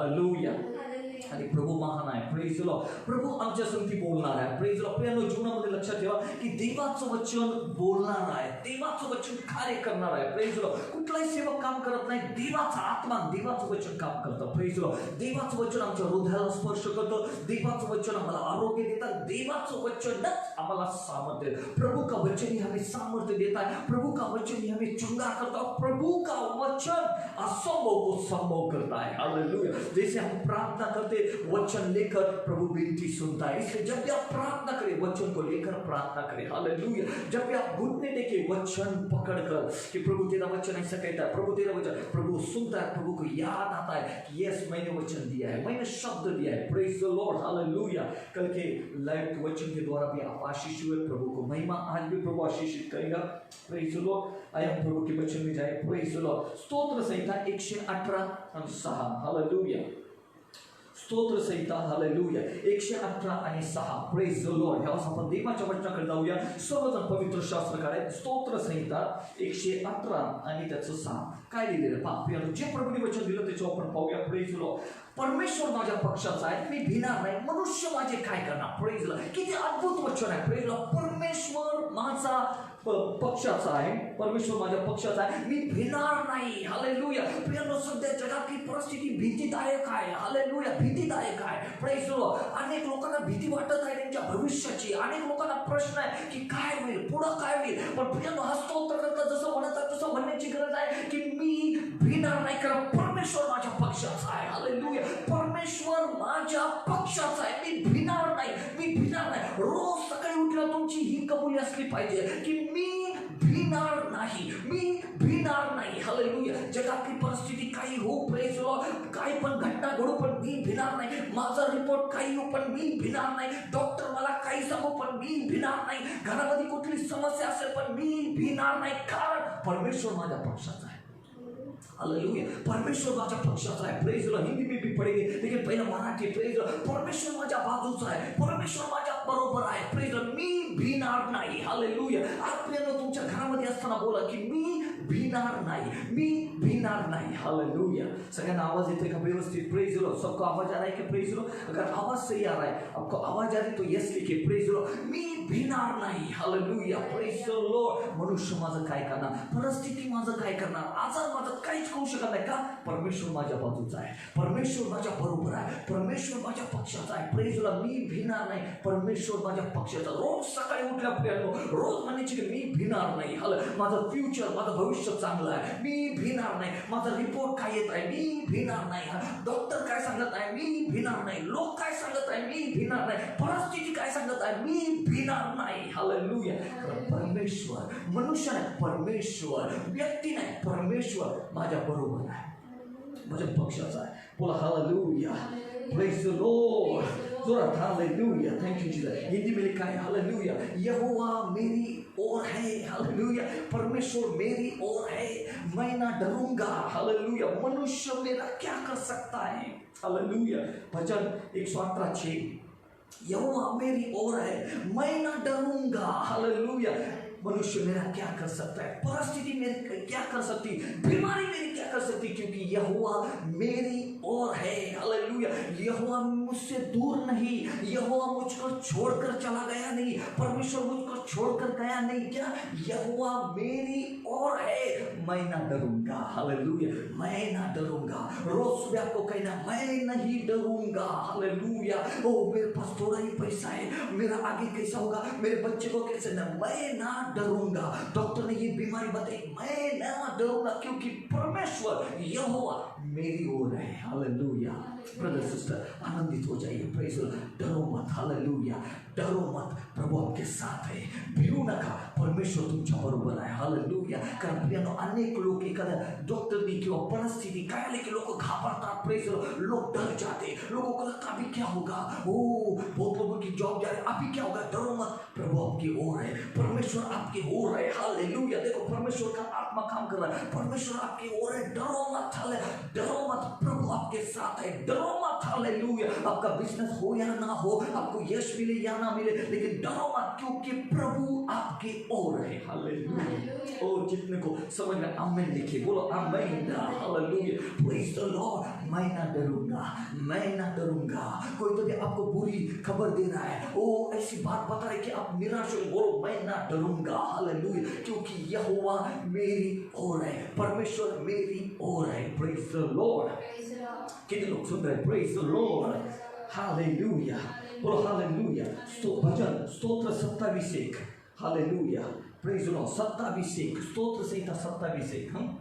Hallelujah. आणि प्रभू महान आहे. Praise the Lord. प्रभू आमच्या संगती बोलणार आहे. Praise the Lord. प्रियांनो, जीवनामध्ये लक्षात ठेवा की देवाचं वचन बोलणार आहे, देवाचं वचन कार्य करणार आहे. Praise the Lord. कुठलाही सेवक काम करत नाही, देवाचा आत्मा देवाचं वचन काम करतं. Praise the Lord. देवाचं वचन आमच्या हृदयाला स्पर्श करतं, देवाचं वचन आम्हाला आरोग्य देतात, देवाचं वचनच आम्हाला सामर्थ्य. प्रभु का वचन ही हमें सामर्थ्य देता है, प्रभु का वचन ही हमें चंगा करता है, प्रभु का वचन असंभव को संभव करता है. हालेलुया. जैसे हम प्रार्थना करते वचन लेकर, प्रभु विनती सुनता है. इसलिए जब भी आप प्रार्थना करें वचन को लेकर प्रार्थना करें. हालेलुया. जब भी आप घुटने टेके वचन पकड़कर कि प्रभु तेरा वचन ऐसा कहता है, प्रभु तेरा वचन, प्रभु सुनता है, प्रभु को याद आता है कि यस मैंने वचन दिया है, मैंने शब्द दिया है. Praise the Lord. हालेलुया. कल के लाइव वचन के द्वारा भी आप आशीष हुए. प्रभु को महिमा. आज भी प्रभु आशीषित करेगा. Praise the Lord. आया हम प्रभु के वचन में जाए. Praise the Lord. स्तोत्र संहिता 118 आणि 6. हालेलुया. स्तोत्र संहिता. हालेलुया. 118 आणि 6. Praise the Lord. ह्यावेळेस आपण देवाच्या वचनाकडे जाऊया. सर्वजण पवित्र शास्त्र काढाय. स्तोत्र संहिता 118 आणि त्याचं 6. काय लिहिलेलं पहा. जे प्रभूने वचन दिलं त्याच्यावर आपण पाहूया. Praise the Lord. परमेश्वर माझ्या पक्षाचा आहे, मी भिणार नाही. मनुष्य माझे काय करणार. Praise the Lord. किती अद्भुत वचन आहे. Praise the Lord. परमेश्वर माझा पक्षाचा आहे, परमेश्वर माझ्या पक्षाचा आहे, मी भिणार नाही. हालेलुया. प्रियांनो, सध्या जगातली परिस्थिती भीतीदायक आहे. हालेलुया. भीतीदायक आहे. Praise the Lord. अनेक लोकांना भीती वाटत आहे त्यांच्या भविष्याची. अनेक लोकांना प्रश्न आहे की काय होईल, पुढं काय होईल. पण प्रियांनो, हा स्तोत्र करता जसं म्हणतात तसं म्हणण्याची गरज आहे की मी भिणार नाही, कारण परमेश्वर माझ्या पक्षाचा आहे. हालेलुया. परमेश्वर माझ्या पक्षाचा आहे, मी भिणार नाही, मी भिणार नाही. रोज सकाळी उठल्यावर तुमची ही कबुली असली पाहिजे की मी भिणार नाही, मी भिणार नाही. हालेलुया. जगातली परिस्थिती काही हो, प्रेज द लॉर्ड, काही पण घटना घडू पण मी भिणार नाही. माझा रिपोर्ट काही हो पण मी भिणार नाही. डॉक्टर मला काही सांगू पण मी भिणार नाही. घरामध्ये कुठली समस्या असेल पण मी भिणार नाही, कारण परमेश्वर माझ्या पक्षाचा आहे. हालेलुया. परमेश्वर माझ्या पक्षाचा आहे. Praise the Lord. हिंदी में भी पढ़ेंगे लेकिन पहले मराठी. Praise the Lord. परमेश्वर माझ्या बाजूचा आहे, परमेश्वर माझ्या बरोबर आहे. Praise the Lord. मी भिणार नाही. हालेलुया. आपल्याला तुमच्या घरामध्ये असताना बोला की मी भिणार नाही, मी भिणार नाही. हालेलुया. सगळ्यांना आवाज येतोय का व्यवस्थित. Praise the Lord. सबको आवाज आ रहा है कि प्रेज द लॉर्ड. अगर आवाज सही आ रहा है, आपको आवाज आ रही तो यस लिखिए. Praise the Lord. मी भिणार नाही. हालेलुया. Praise the Lord. मनुष्य माझं काय करणार, परिस्थिती माझं काय करणार, आजार माझं काहीच करू शकत नाही. का? परमेश्वर माझ्या बाजूचा आहे, परमेश्वर माझ्या बरोबर आहे, परमेश्वर माझ्या पक्षाचा आहे. Praise the Lord. मी भिणार नाही, परमेश्वर माझ्या पक्षाचा. रोज सकाळी उठल्या प्रियांनो, रोज म्हणायची की मी भिणार नाही. माझं फ्युचर, माझं भविष्य चांगलं आहे, मी भिणार नाही. माझा रिपोर्ट काय येत आहे, मी भिणार नाही. डॉक्टर काय सांगत आहे, मी भिणार नाही. लोक काय सांगत आहे, मी भिणार नाही. परिस्थिती काय सांगत आहे, मी भिणार नाही. हालेलुया. परमेश्वर, मनुष्य नाही, परमेश्वर, व्यक्ती नाही, परमेश्वर माझ्या बरोबर आहे, माझ्या पक्षाचा आहे. बोला हालेलुया. Praise the Lord. जोरात hallelujah. Thank you Jesus. Hindi में लिखा है हालेलुया. यहोवा मेरी ओर है. हालेलुया. परमेश्वर मेरी ओर है, मैं ना डरूंगा. हालेलुया. मनुष्य मेरा क्या कर सकता है. हालेलुया. भजन 118:6. यहोवा मेरी ओर है, मैं ना डरूंगा. हालेलुया. मनुष्य मेरा क्या कर सकता है, परिस्थिति मेरी क्या कर सकती, बीमारी मेरी क्या कर सकती, क्योंकि यहोवा मेरी ओर है. हालेलुया. यहोवा मुझसे दूर नहीं, यहोवा मुझको छोड़कर चला गया नहीं, परमेश्वर मुझको छोड़कर गया नहीं. क्या? यहोवा मेरी ओर है, मैं ना डरूंगा. हालेलुया. मैं ना डरूंगा. रोज सुबह आपको कहना मैं नहीं डरूंगा. हालेलुया. ओ मेरे पास थोड़ा ही पैसा है, मेरा आगे कैसा होगा, मेरे बच्चे को कैसे, ना, मैं ना डरूंगा. डॉक्टर ने ये बीमारी बताई, मैं ना डरूंगा, क्योंकि परमेश्वर यहोवा मेरी ओर है. हालेलुया. ब्रदर सिस्टर आनंदित हो जाइए. Praise the Lord. डरो मत. हालेलुया. डरो मत, प्रभु आपके साथ है. भिरू नका, परमेश्वर तुमच्या बरोबर आहे. हालेलुया. कारण प्रियांनो, अनेक लोक एखाद्या डॉक्टरनी किंवा परिस्थिती काय आले की लोक घाबरतात. Praise the Lord. लोग डर जाते, लोगों को लगता अभी क्या होगा, ओ बहुत लोगों की जॉब जा रही, अभी क्या होगा. डरो मत, प्रभु आपकी ओर है, परमेश्वर आपकी ओर है. हालेलुया. देखो परमेश्वर का आत्मा काम कर रहा है, परमेश्वर आपकी ओर है. डरो मत. डरो मत, प्रभु आपके साथ है, डरो मत। हालेलुया। आपका बिजनेस हो या ना हो, आपको यश मिले या ना मिले, लेकिन डरो मत, क्योंकि प्रभु आपके ओर है। हालेलुया। और जितने को समझ में आमीन लिखिए, बोलो आमीन। Hallelujah, praise the Lord. मैं ना डरूंगा, मैं ना डरूंगा। कोई तो भी आपको बुरी खबर दे रहा है, वो ऐसी बात बता रहे कि आप निराश हो, बोलो मैं ना डरूंगा। हालेलुया, क्योंकि यहोवा मेरी ओर है, परमेश्वर मेरी ओर है। Praise the Lord. कितने लोग सुन रहे हैं? Praise the Lord. हालेलुया, बोलो हालेलुया। भजन स्तोत्र 27 हालेलुया, प्रेज द लॉर्ड। 27 स्तोत्र संहिता 27 हम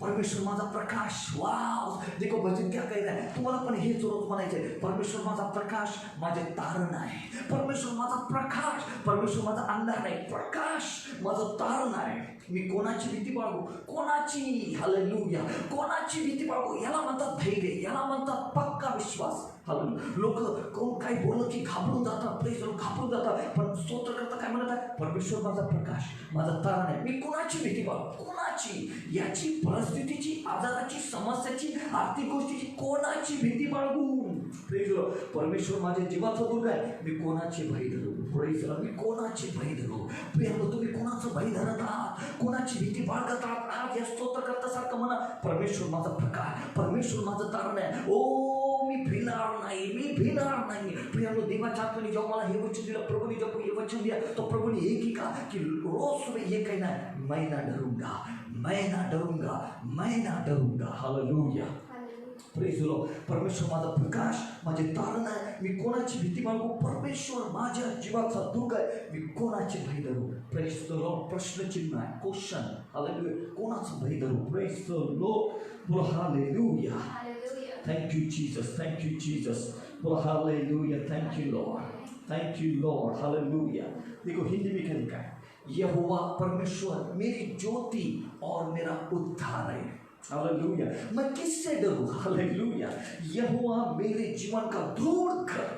परमेश्वर माझा प्रकाश। वाव, देखो भजन क्या कह रहा है, तुम्हाला पण हेच रोज म्हणायचंय, परमेश्वर माझा प्रकाश माझे तारण आहे, परमेश्वर माझा प्रकाश, परमेश्वर माझा अंधार नाही, प्रकाश माझं तारण आहे। मी कोणाची भीती बाळगू? कोणाची? हालेलुया, कोणाची भीती बाळगू? याला म्हणतात धैर्य, याला म्हणतात पक्का विश्वास। लोक कोण काही बोललं की घाबरून जातात, प्रेज घाबरून जातात, पण स्तोत्र करता काय म्हणत आहे? परमेश्वर माझा प्रकाश, माझा तारण आहे, मी कोणाची भीती बाळगू? कोणाची? याची परिस्थितीची, आजाराची, समस्याची, आर्थिक गोष्टीची कोणाची भीती बाळगू? प्रेज परमेश्वर माझ्या जीवाचा दुर्ग आहे, मी कोणाची भय धरू? प्रेज मी कोणाची भय धरू? प्रिय तुम्ही कोणाचं भय धरत आहात? कोणाची भीती बाळगत आहात? आज या स्तोत्र करतासारखं म्हणा, परमेश्वर माझा प्रकाश, परमेश्वर माझं तारण आहे। ओ मी भिणार नाही, मी भिणार नाही। प्रियानो, देवाच्या आत्म्याने जेव्हा मला हे वचन दिलं, प्रभूने जब हे वचन दिया तो प्रभूने हे की का कि रोज सुबह ये कहना है, मैं ना डरूंगा, मैं ना डरूंगा, मैं ना डरूंगा। Hallelujah, praise the Lord. परमेश्वर माझा प्रकाश, माझे तारण आहे, मी कोणाची भीती बाळगू? परमेश्वर माझ्या जीवाचा दुर्ग आहे, मी कोणाची भय धरू? Praise the Lord. प्रश्नचिन्ह आहे, क्वेश्चन। हालेलुया, कोणाचं भय धरू? प्रेज द लॉर्ड, बोलो hallelujah. Thank you Jesus, thank you Jesus, बोलो hallelujah. Thank you Lord, thank you Lord, hallelujah. देखो हिंदी में क्या लिखा है, यहोवा परमेश्वर मेरी ज्योति और मेरा उद्धार है। हालेलुया, मैं किससे डरूं? हालेलुया, यहोवा मेरे जीवन का दृढ़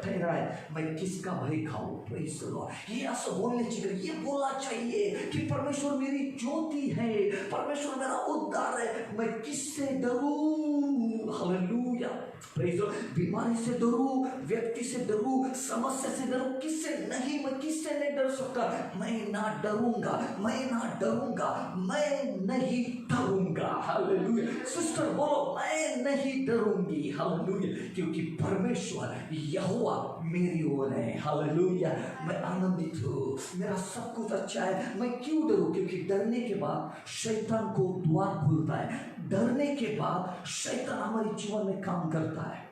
ठहरा है, मैं किसका भय खाऊं? Praise the Lord. ये असं बोलण्याची गरज, ये बोलना चाहिए कि परमेश्वर मेरी ज्योति है, परमेश्वर मेरा उद्धार है, मैं किससे डरूं? Hallelujah, praise the Lord. बीमारी से डरूं, व्यक्ति से डरूं, समस्या से डरूं, किससे नहीं? मैं किससे नहीं डर सकता? मैं ना डरूंगा, मैं ना डरूंगा, मैं नहीं डरूंगा। हालेलुया, सिस्टर बोलो मैं नहीं डरूंगी। हालेलुया, क्योंकि परमेश्वर यहोवा मेरी ओर है। हालेलुया, मैं आनंदित हूँ, मेरा सब कुछ अच्छा है। मैं क्यों डरूं? क्योंकि डरने के बाद शैतान को द्वार खुलता है, डरने के बाद शैतान हमारे जीवन में काम करता है।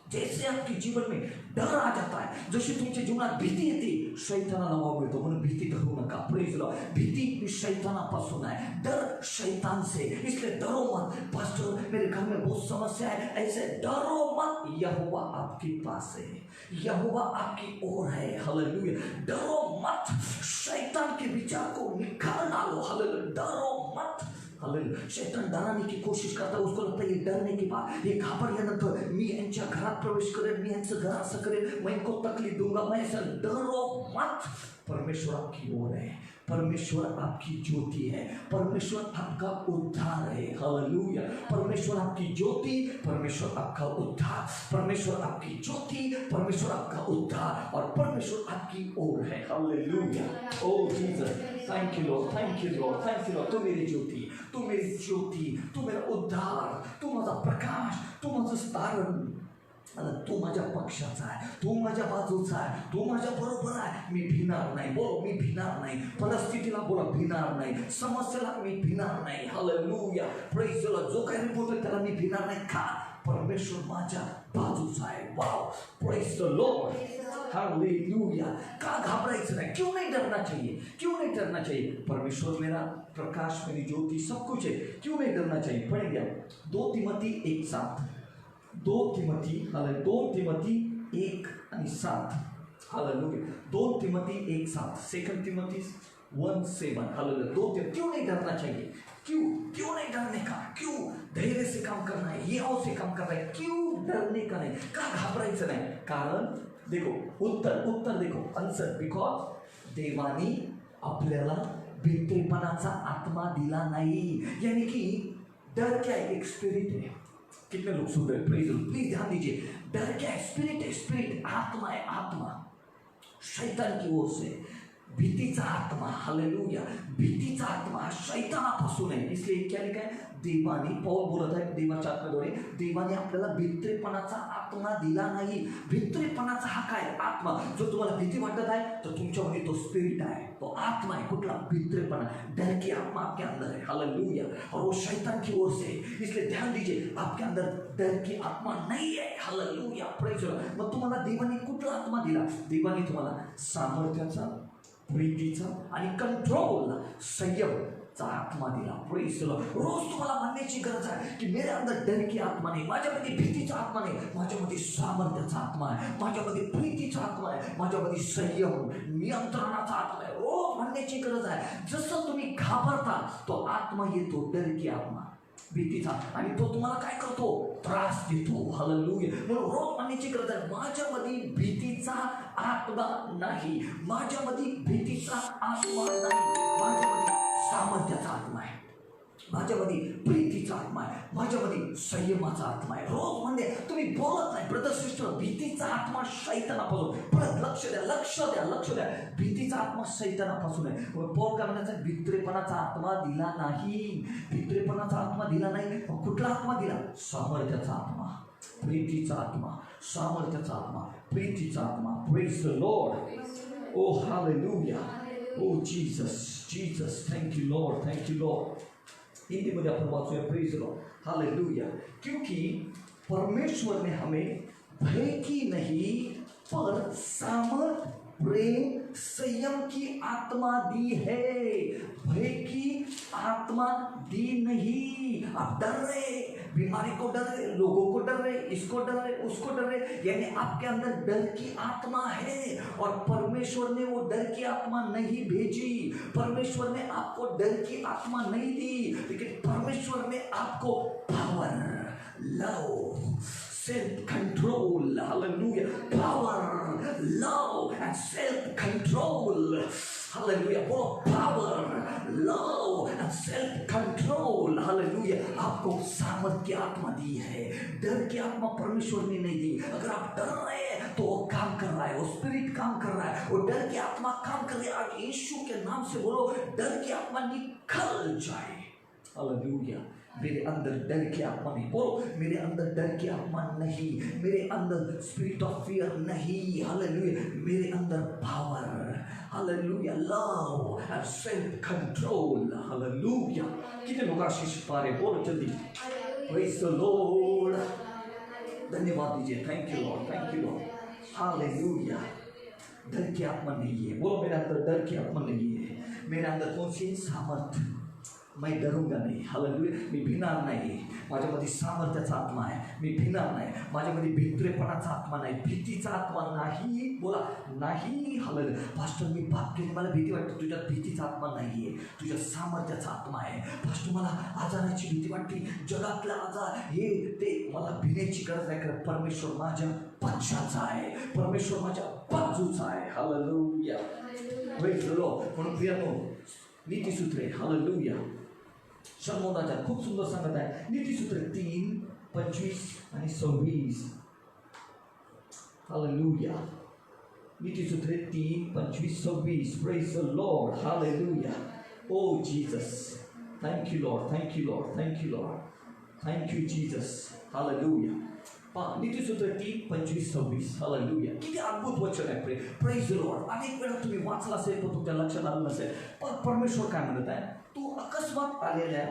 जैसे आपके जीवन में डर आ जाता है, जशी तुमच्या जीवनात भीती येते, शैतानाला वाव मिळतो, म्हणून भीती धरू नका। Praise the Lord. भीती शैतानापासून है, डर शैतान से, इसलिए डरो मत। पास्टर मेरे घर में बहुत समस्या है, ऐसे डरो मत, यहोवा आपके पास है, यहोवा आपकी ओर है। हालेलुया, डरो मत, शैतान के विचार को निकाल डालो। हालेलुया, डरो मत। हालेलुया, शैतान डराने की कोशिश करता है, उसको लगता है ये डरने के बाद, ये घाबरल्यानंतर मी यांच्या घरात प्रवेश करेन, मी यांचं घर असं करेन, मैं इनको तकलीफ दूंगा, मैं ऐसा। डरो मत, परमेश्वर आपकी ओर है, परमेश्वर आपकी ज्योति है, परमेश्वर आपका उद्धार है। हालेलुया, परमेश्वर आपकी ज्योति, परमेश्वर आपका उद्धार, परमेश्वर आपकी ज्योति, परमेश्वर आपका उद्धार, और परमेश्वर आपकी ओर है। Hallelujah, oh Jesus, thank you Lord, thank you Lord, thank you Lord. तू मेरी ज्योति, तू मेरी ज्योति, तू मेरा उद्धार, तू माझा प्रकाश, तू माझं तारण, तू माझ्या पक्षाचा आहे, तू माझ्या बाजूचा आहे, तू माझ्या बरोबर आहे, मी भिणार नाही। बोलो मी भिणार नाही। परिस्थितीला बोला भिणार नाही, समस्येला मी भिणार नाही। Hallelujah, praise the Lord. जो काही रिपोर्ट आहे त्याला मी भिणार नाही, का? परमेश्वर माझ्या बाजूचा आहे। वाव, प्रेज द लॉर्ड, हालेलुया। का घबरायचं नाही? क्यों नहीं डरना चाहिए? क्यों नहीं डरना चाहिए? परमेश्वर मेरा प्रकाश, मेरी ज्योति, सब कुछ है, क्यों नहीं डरना चाहिए? पढ़ेंगे आप 2 Timothy 1:7, 2 Timothy, hallelujah, 2 Timothy 1:7, hallelujah, 2 Timothy 1:7, 2 Timothy 1:7, hallelujah. 2 क्यों नहीं डरना चाहिए? क्यों नहीं डरने का? क्यों धैर्य से काम करना है, ये से काम करना है, क्यों डरने का नहीं? का घाबरायचं नाही? कारण देखो उत्तर देखो, आन्सर, बिकॉज देवानी आपल्याला भीतीपणाचा आत्मा दिला नाही। यानी कि डर क्या है? एक स्पिरिट है, कितने लोग सुन रहे? प्लीज प्लीज ध्यान दीजिए। डर क्या है? स्पिरिट है, स्पिरिट आत्मा है, आत्मा शैतान की ओर से। भीतीचा आत्मा, हालेलुया, भीतीचा आत्मा हा शैतानापासून आहे. इसलिए क्या लिखा है? देवाने, पौल बोलत आहे देवाच्या आत्म्याद्वारे, देवाने आपल्याला भित्रेपणाचा आत्मा दिला नाही. भित्रेपणाचा हा काय? आत्मा. जो तुम्हाला भीती वाटत आहे तर तुमच्यामध्ये तो स्पिरिट आहे, तो आत्मा है. कुठला? भित्रेपणा, डर की आत्मा आपके अंदर है, हालेलुया, और वो शैतान की ओर से. इसलिए ध्यान दीजिए, आपके अंदर डर की आत्मा नहीं है, हालेलुया, प्रेज द लॉर्ड. मग तुम्हाला देवाने कुठला आत्मा दिला? देवाने तुम्हाला सामर्थ्याचा, प्रीतीचा आणि कंट्रोल, संयमचा आत्मा दिला. Praise the Lord. रोज तुम्हाला म्हणण्याची गरज आहे की मेरे अंदर डर की आत्मा नाही, माझ्यामध्ये भीतीचा आत्मा नाही, माझ्यामध्ये सामर्थ्याचा आत्मा आहे, माझ्यामध्ये प्रीतीचा आत्मा आहे, माझ्यामध्ये संयम, नियंत्रणाचा आत्मा आहे. रोज म्हणण्याची गरज आहे. जसं तुम्ही घाबरता तो आत्मा येतो, डर की आत्मा, भीतीचा, आणि तो तुम्हाला काय करतो? त्रास देतो. हालेलुया. म्हणून रोज म्हणण्याची गरज आहे, माझ्यामध्ये भीतीचा आत्मा नाही, माझ्यामध्ये भीतीचा आत्मा नाही, माझ्यामध्ये सामर्थ्याचा आत्मा आहे, माझ्यामध्ये प्रीतीचा आत्मा आहे, माझ्यामध्ये संयमाचा आत्मा आहे. रोज म्हणजे तुम्ही बोलत नाही ब्रदर सिस्टर, भीतीचा आत्मा शैतानापासून. परत लक्ष द्या, लक्ष द्या, लक्ष द्या. भीतीचा आत्मा शैतानापासून आहे. पौल काय म्हणायचं? भित्रेपणाचा आत्मा दिला नाही, भित्रेपणाचा आत्मा दिला नाही. कुठला आत्मा दिला? सामर्थ्याचा आत्मा, प्रीतीचा आत्मा, सामर्थ्याचा आत्मा, प्रीतीचा आत्मा. Praise the Lord. Oh hallelujah, oh Jesus, Jesus, thank you Lord, thank you Lord. Hindi में अपन वाचूया, प्रेज द लॉर्ड, हालेलुया. क्योंकि परमेश्वर ने हमें भय की नहीं पर सामर्थ, प्रेम, संयम की आत्मा दी है. भय की आत्मा दी नहीं. आप डर रहे, बीमारी को डर रहे, लोगों को डर रहे, इसको डर रहे, उसको डर रहे, यानी आपके अंदर डर की आत्मा है. और परमेश्वर ने वो डर की आत्मा नहीं भेजी, परमेश्वर ने आपको डर की आत्मा नहीं दी, लेकिन परमेश्वर ने आपको power, love, self control, hallelujah, power, love and self control, hallelujah, बोलो power, love and self control, hallelujah. आपको सामर्थ की आत्मा दी है, डर की आत्मा परमेश्वर ने नहीं दी. अगर आप डर रहे हैं तो वो काम कर रहा है, वो स्पिरिट काम कर रहा है, वो डर की आत्मा काम कर रही है. आज यीशु के नाम से बोलो, डर की आत्मा निकल जाए, हालेलुया. मेरे अंदर डर की आत्मा नहीं. बोलो, मेरे अंदर डर की आत्मा नहीं, मेरे अंदर स्पिरिट ऑफ फियर नहीं, हालेलुया. मेरे अंदर power, hallelujah, love and self control, hallelujah. कितने लोग आशीष पा रहे? बोलो जल्दी. Praise the Lord. धन्यवाद दीजिए. Thank you Lord, thank you Lord, hallelujah. डर की आत्मा नहीं है. बोलो, मेरे अंदर डर की आत्मा नहीं है. मेरे अंदर कौन सी? सामर्थ. मैं डरूंगा नहीं, हालेलुया. मी भिणार नाही. माझ्यामध्ये सामर्थ्याचा आत्मा आहे, मी भिणार नाही. माझ्यामध्ये भित्रेपणाचा आत्मा नाही, भीतीचा आत्मा नाही. बोला नाही, हालेलुया. पास्टर, मी पाप केले, मला भीती वाटते. तुझ्यात भीतीचा आत्मा नाही आहे, तुझ्यात सामर्थ्याचा आत्मा आहे. पास्टर, मला आजाराची भीती वाटते, जगातला आजार हे ते, मला भिण्याची गरज नाही, कारण परमेश्वर माझ्या पक्षाचा आहे, परमेश्वर माझ्या बाजूचा आहे, हालेलुया. Praise the Lord. म्हणून प्रियानो, नीतिसूत्रे, हालेलुया, शमोनाच्या खूप सुंदर सांगत आहे. नीतिसूत्रे 3, 25 आणि 26, हालेलुया. नीतिसूत्रे 3, 25, 26. Praise the Lord, hallelujah. Oh Jesus, thank you Lord, thank you Lord, thank you Lord, thank you Jesus, hallelujah. नीतिसूत्र 3, 25, 26, हालेलुया. किती अद्भुत वचन आहे. Praise the Lord. अनेक वेळा तुम्ही वाचला असेल पण तुमच्या लक्षात आलं नसेल. पण परमेश्वर काय म्हणत आहे? तू अकस्मात आलेल्या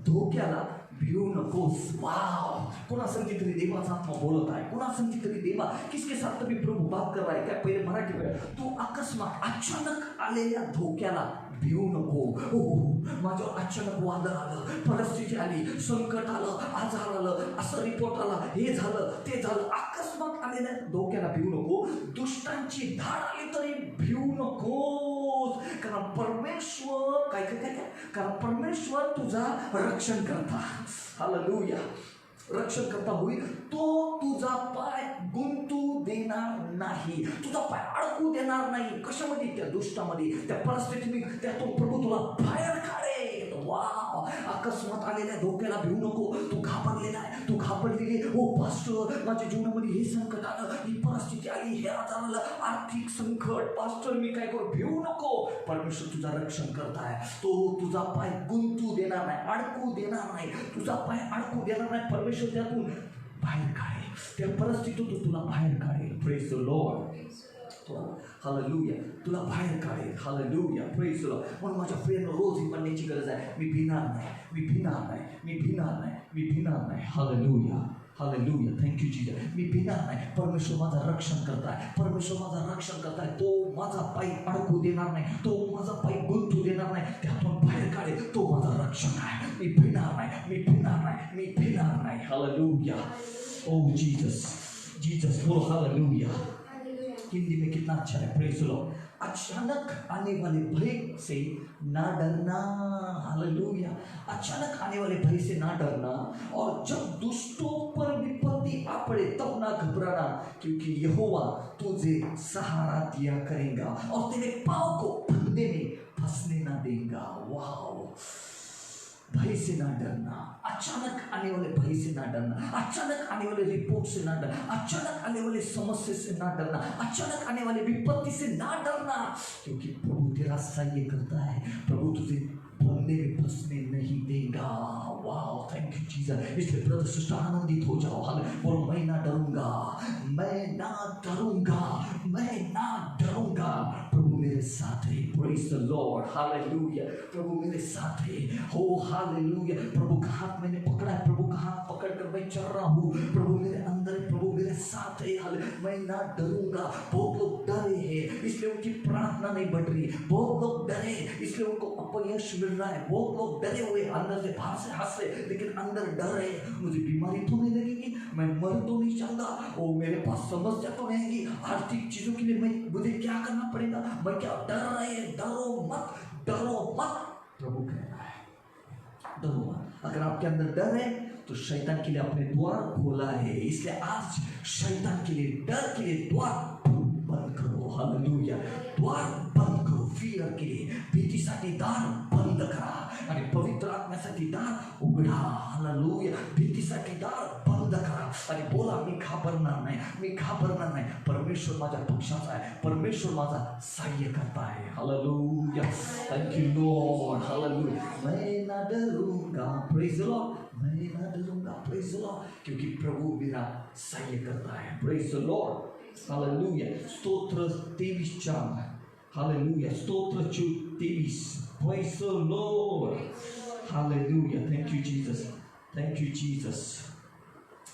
धोक्याला भिऊ नकोस. वाव, कुणा संगती तरी देवाचा आत्मा बोलत आहे, कुणा संगती तरी देवा किसके साथ तभी प्रभु बात कर रहा है. काय पहिले मराठी वेळ, तू अकस्मात अचानक आलेल्या धोक्याला भिऊ नको. माझ्यावर अचानक वादळ आलं, परिस्थिती आली, संकट आलं, आजार आलं, असं रिपोर्ट आला, हे झालं, ते झालं. अकस्मात आलेल्या धोक्याला भिऊ नको. दुष्टांची धाड आली तरी भिऊ नकोस, कारण परमेश्वर काय काय काय, कारण परमेश्वर तुझा रक्षण करता, हालेलुया, रक्षण करता होईल. तो तुझा पाय गुंतू देणार नाही, तुझा पाय अडकू देणार नाही. कशामध्ये? त्या दुष्टामध्ये, त्या परिस्थितीमध्ये, त्यातून प्रभू तुला बाहेर काढेल. वाह, अकस्मात आलेल्या धोक्याला भिवू नको. तू घाबरलेला आहे, तू घाबरलेली आहे. ओ पास्टर, माझ्या जीवनामध्ये हे संकट आलं, ही परिस्थिती आली, हे आजार आलं, आर्थिक संकट. पास्टर मी काय करू? भिवू नको. परमेश्वर तुझा रक्षण करताय. तो तुझा पाय गुंतू देणार नाही, अडकू देणार नाही. तुझा पाय अडकू देणार नाही. परमेश्वर त्यातून बाहेर काढेल, त्या परिस्थितीतून तुला बाहेर काढेल. Praise the Lord. हालेलुया, तुला बाहेर काढेल. Hallelujah, praise the Lord. म्हणून माझ्या प्रियांनो, रोज ही म्हणण्याची गरज आहे, मी भिणार नाही, मी भिणार नाही, मी भिणार नाही, मी भिणार नाही. Hallelujah, hallelujah, thank you Jesus. मी भिणार नाही. परमेश्वर माझं रक्षण करताय, परमेश्वर माझं रक्षण करताय. तो माझा पाय अडकू देणार नाही, तो माझा पाय गुंतू देणार नाही, त्यातून बाहेर काढेल. तो माझा रक्षण आहे. मी भिणार नाही, मी भिणार नाही, मी भिणार नाही. हालेलुया. ओ जीसस, जीसस बोलो हालेलुया. हिंदी में कितना अच्छा है, प्रेज द लॉर्ड. अचानक आने वाले भय से ना डरना. हालेलुया. अचानक आने वाले भय से ना डरना, और जब दुष्टों पर विपत्ति आ पड़े तब ना घबराना, क्योंकि यहोवा तुझे सहारा दिया करेगा और तेरे पाँव को फंदे में फंसने ना देगा. वाह, भय से ना डरना. अचानक आने वाले भय से ना डरना, अचानक आने वाले रिपोर्ट से ना डरना, अचानक आने वाले समस्या से ना डरना, अचानक आने वाले विपत्ति से ना डरना, क्योंकि प्रभु तेरा सहाय करता है. प्रभु तुझे फंदे में फंसने नहीं देगा. वाह, थैंक यू जीसस. इसलिए ब्रदर सिस्टर आनंदित हो जाओ. बोलो, मैं ना डरूंगा, मैं ना डरूंगा, मैं ना डरूंगा. प्रभु मेरे साथ है. Praise the Lord. हालेलुया. प्रभु मेरे साथ है. हो हालेलुया. प्रभु का हाथ मैंने पकड़ा है, प्रभु का हाथ पकड़कर मैं चल रहा हूँ. प्रभु मेरे अंदर है, प्रभु मेरे साथ है. मैं ना डरूंगा. बहुत लोग डरे हैं, इसलिए उनकी प्रार्थना नहीं बढ़ रही. बहुत लोग डरे, इसलिए उनको अपयश मिल रहा है. बहुत लोग डरे हुए, अंदर से बाहर से हंस रहे, लेकिन अंदर डर है. मुझे बीमारी तो नहीं लगेगी, मैं मर तो नहीं जाऊंगा, वो मेरे पास समस्या तो नहीं आएगी, आर्थिक चीजों के लिए मुझे क्या करना पड़ेगा, मैं क्या डर रहे हैं. डरो मत, डरो मत. प्रभु कह रहा है, डरो मत. अगर आपके अंदर डर है तो शैतान के लिए अपने द्वार खोला है. इसलिए आज शैतान के लिए, डर के लिए द्वार बंद करो. हालेलुया. द्वार बंद करो. फियर के लिए, भीतीसाठी दार बंद करा आणि पवित्र आत्म्यासाठी दार उघडा. हालेलुया. भीतीसाठी दार बंद करा आणि बोला, मी घाबरणार नाही, मी घाबरणार नाही. परमेश्वर माझ्या पक्षाचा आहे, परमेश्वर माझा सहाय्य करता है. Hallelujah. Thank you Lord. Hallelujah. मैं ना डरूंगा. Praise the Lord. मैं ना डरूंगा. Praise the Lord. क्योंकि प्रभु मेरा सहाय्य करता है. Praise the Lord. हालेलुया. स्तोत्र 23:4. हालेलुया. स्तोत्र 23. Praise the Lord. Hallelujah. Thank you Jesus. Thank you Jesus.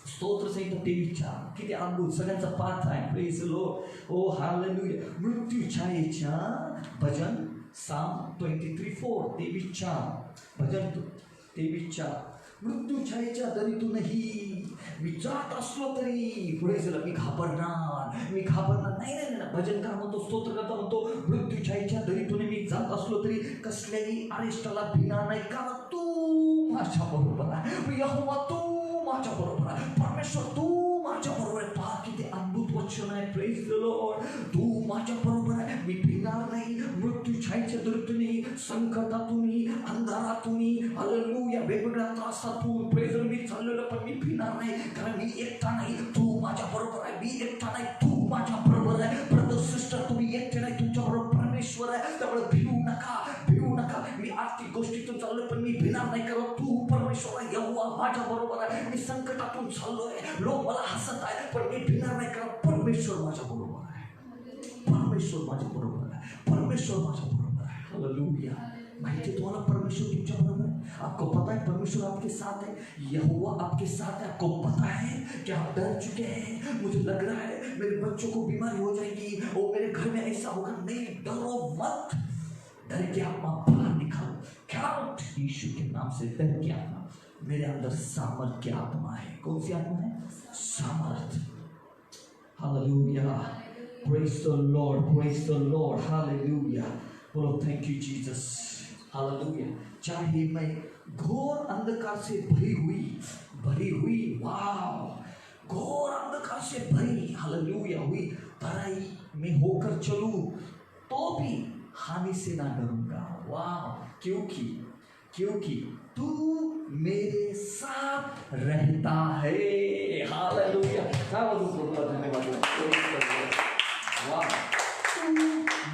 स्तोत्र संहिता 23:4. किती अद्भुत, सगळ्यांचा पाठ आहे. Praise the Lord. Oh hallelujah. मृत्यू छायेच्या भजन साम 23:4. 23:4 भजन 23:4. मृत्यू छायेच्या दरीतूनही मी जात असलो तरी, पुढे झालं, मी घाबरणार, मी घाबरणार नाही. नाही नाही. भजनकार म्हणतो, स्तोत्रकर्ता म्हणतो, मृत्यू छायेच्या दरीतून मी जात असलो तरी कसल्याही अरिष्टाला भिणार नाही, कारण तू माझ्या बरोबर आहे. यहोवा तू माझ्या बरोबर आहे. परमेश्वर तू माझ्या बरोबर आहे. पहा किती अद्भुत वचन आहे. Praise the Lord. तू माझ्या बरोबर आहे, मी भिणार नाही. मृत्यू छायेच्या दरीतूनही, संकटातूनही, अंधारातूनही, हालेलुया, वेगवेगळ्या त्रासातून, प्रेज मी चाललेलो, पण मी भिणार नाही, कारण मी एकटा नाही, तू माझ्या बरोबर आहे. मी एकटा नाही, तू माझ्या बरोबर आहे. ब्रदर सिस्टर, तुम्ही एकटे नाही, तुमच्या बरोबर परमेश्वर आहे. त्यामुळे भिवू नका, भिवू नका. मी आर्थिक गोष्टीतून चाललोय, पण मी भिणार नाही, कारण तू परमेश्वर आहे. यहोवा माझ्या बरोबर आहे. मी संकटातून चाललोय, लोक मला हसत आहे, पण मी भिणार नाही, कारण परमेश्वर माझ्या बरोबर आहे. परमेश्वर माझ्या बरोबर आहे. परमेश्वर माझ्या बरोबर आहे. हालेलुया. माहिती तुम्हाला, परमेश्वर तुमच्या बरोबर है. आपको पता है परमेश्वर आपके साथ है. यहोवा आपके साथ है. आपको पता है कि आप डर चुके हैं. मुझे लग रहा है मेरे बच्चों को बीमारी हो जाएगी, और मेरे घर में ऐसा होगा. नहीं, डरो मत. डर की आत्मा बाहर निकालो. क्या यीशु के नाम से डर की आत्मा, मेरे अंदर सामर्थ की आत्मा है. कौन सी आत्मा है? सामर्थ. Hallelujah. Praise the Lord. Praise the Lord. Hallelujah. बोलो, थैंक यू जीसस. हालेलुया. चाहे मैं घोर अंधकार से भरी हुई, वाह, घोर अंधकार से भरी, हालेलुया, हुई तराई में होकर चलूं तो भी हानि से ना डरूंगा. वाह, क्योंकि क्योंकि तू मेरे साथ रहता है। हालेलुया। धन्यवाद। वाह, तू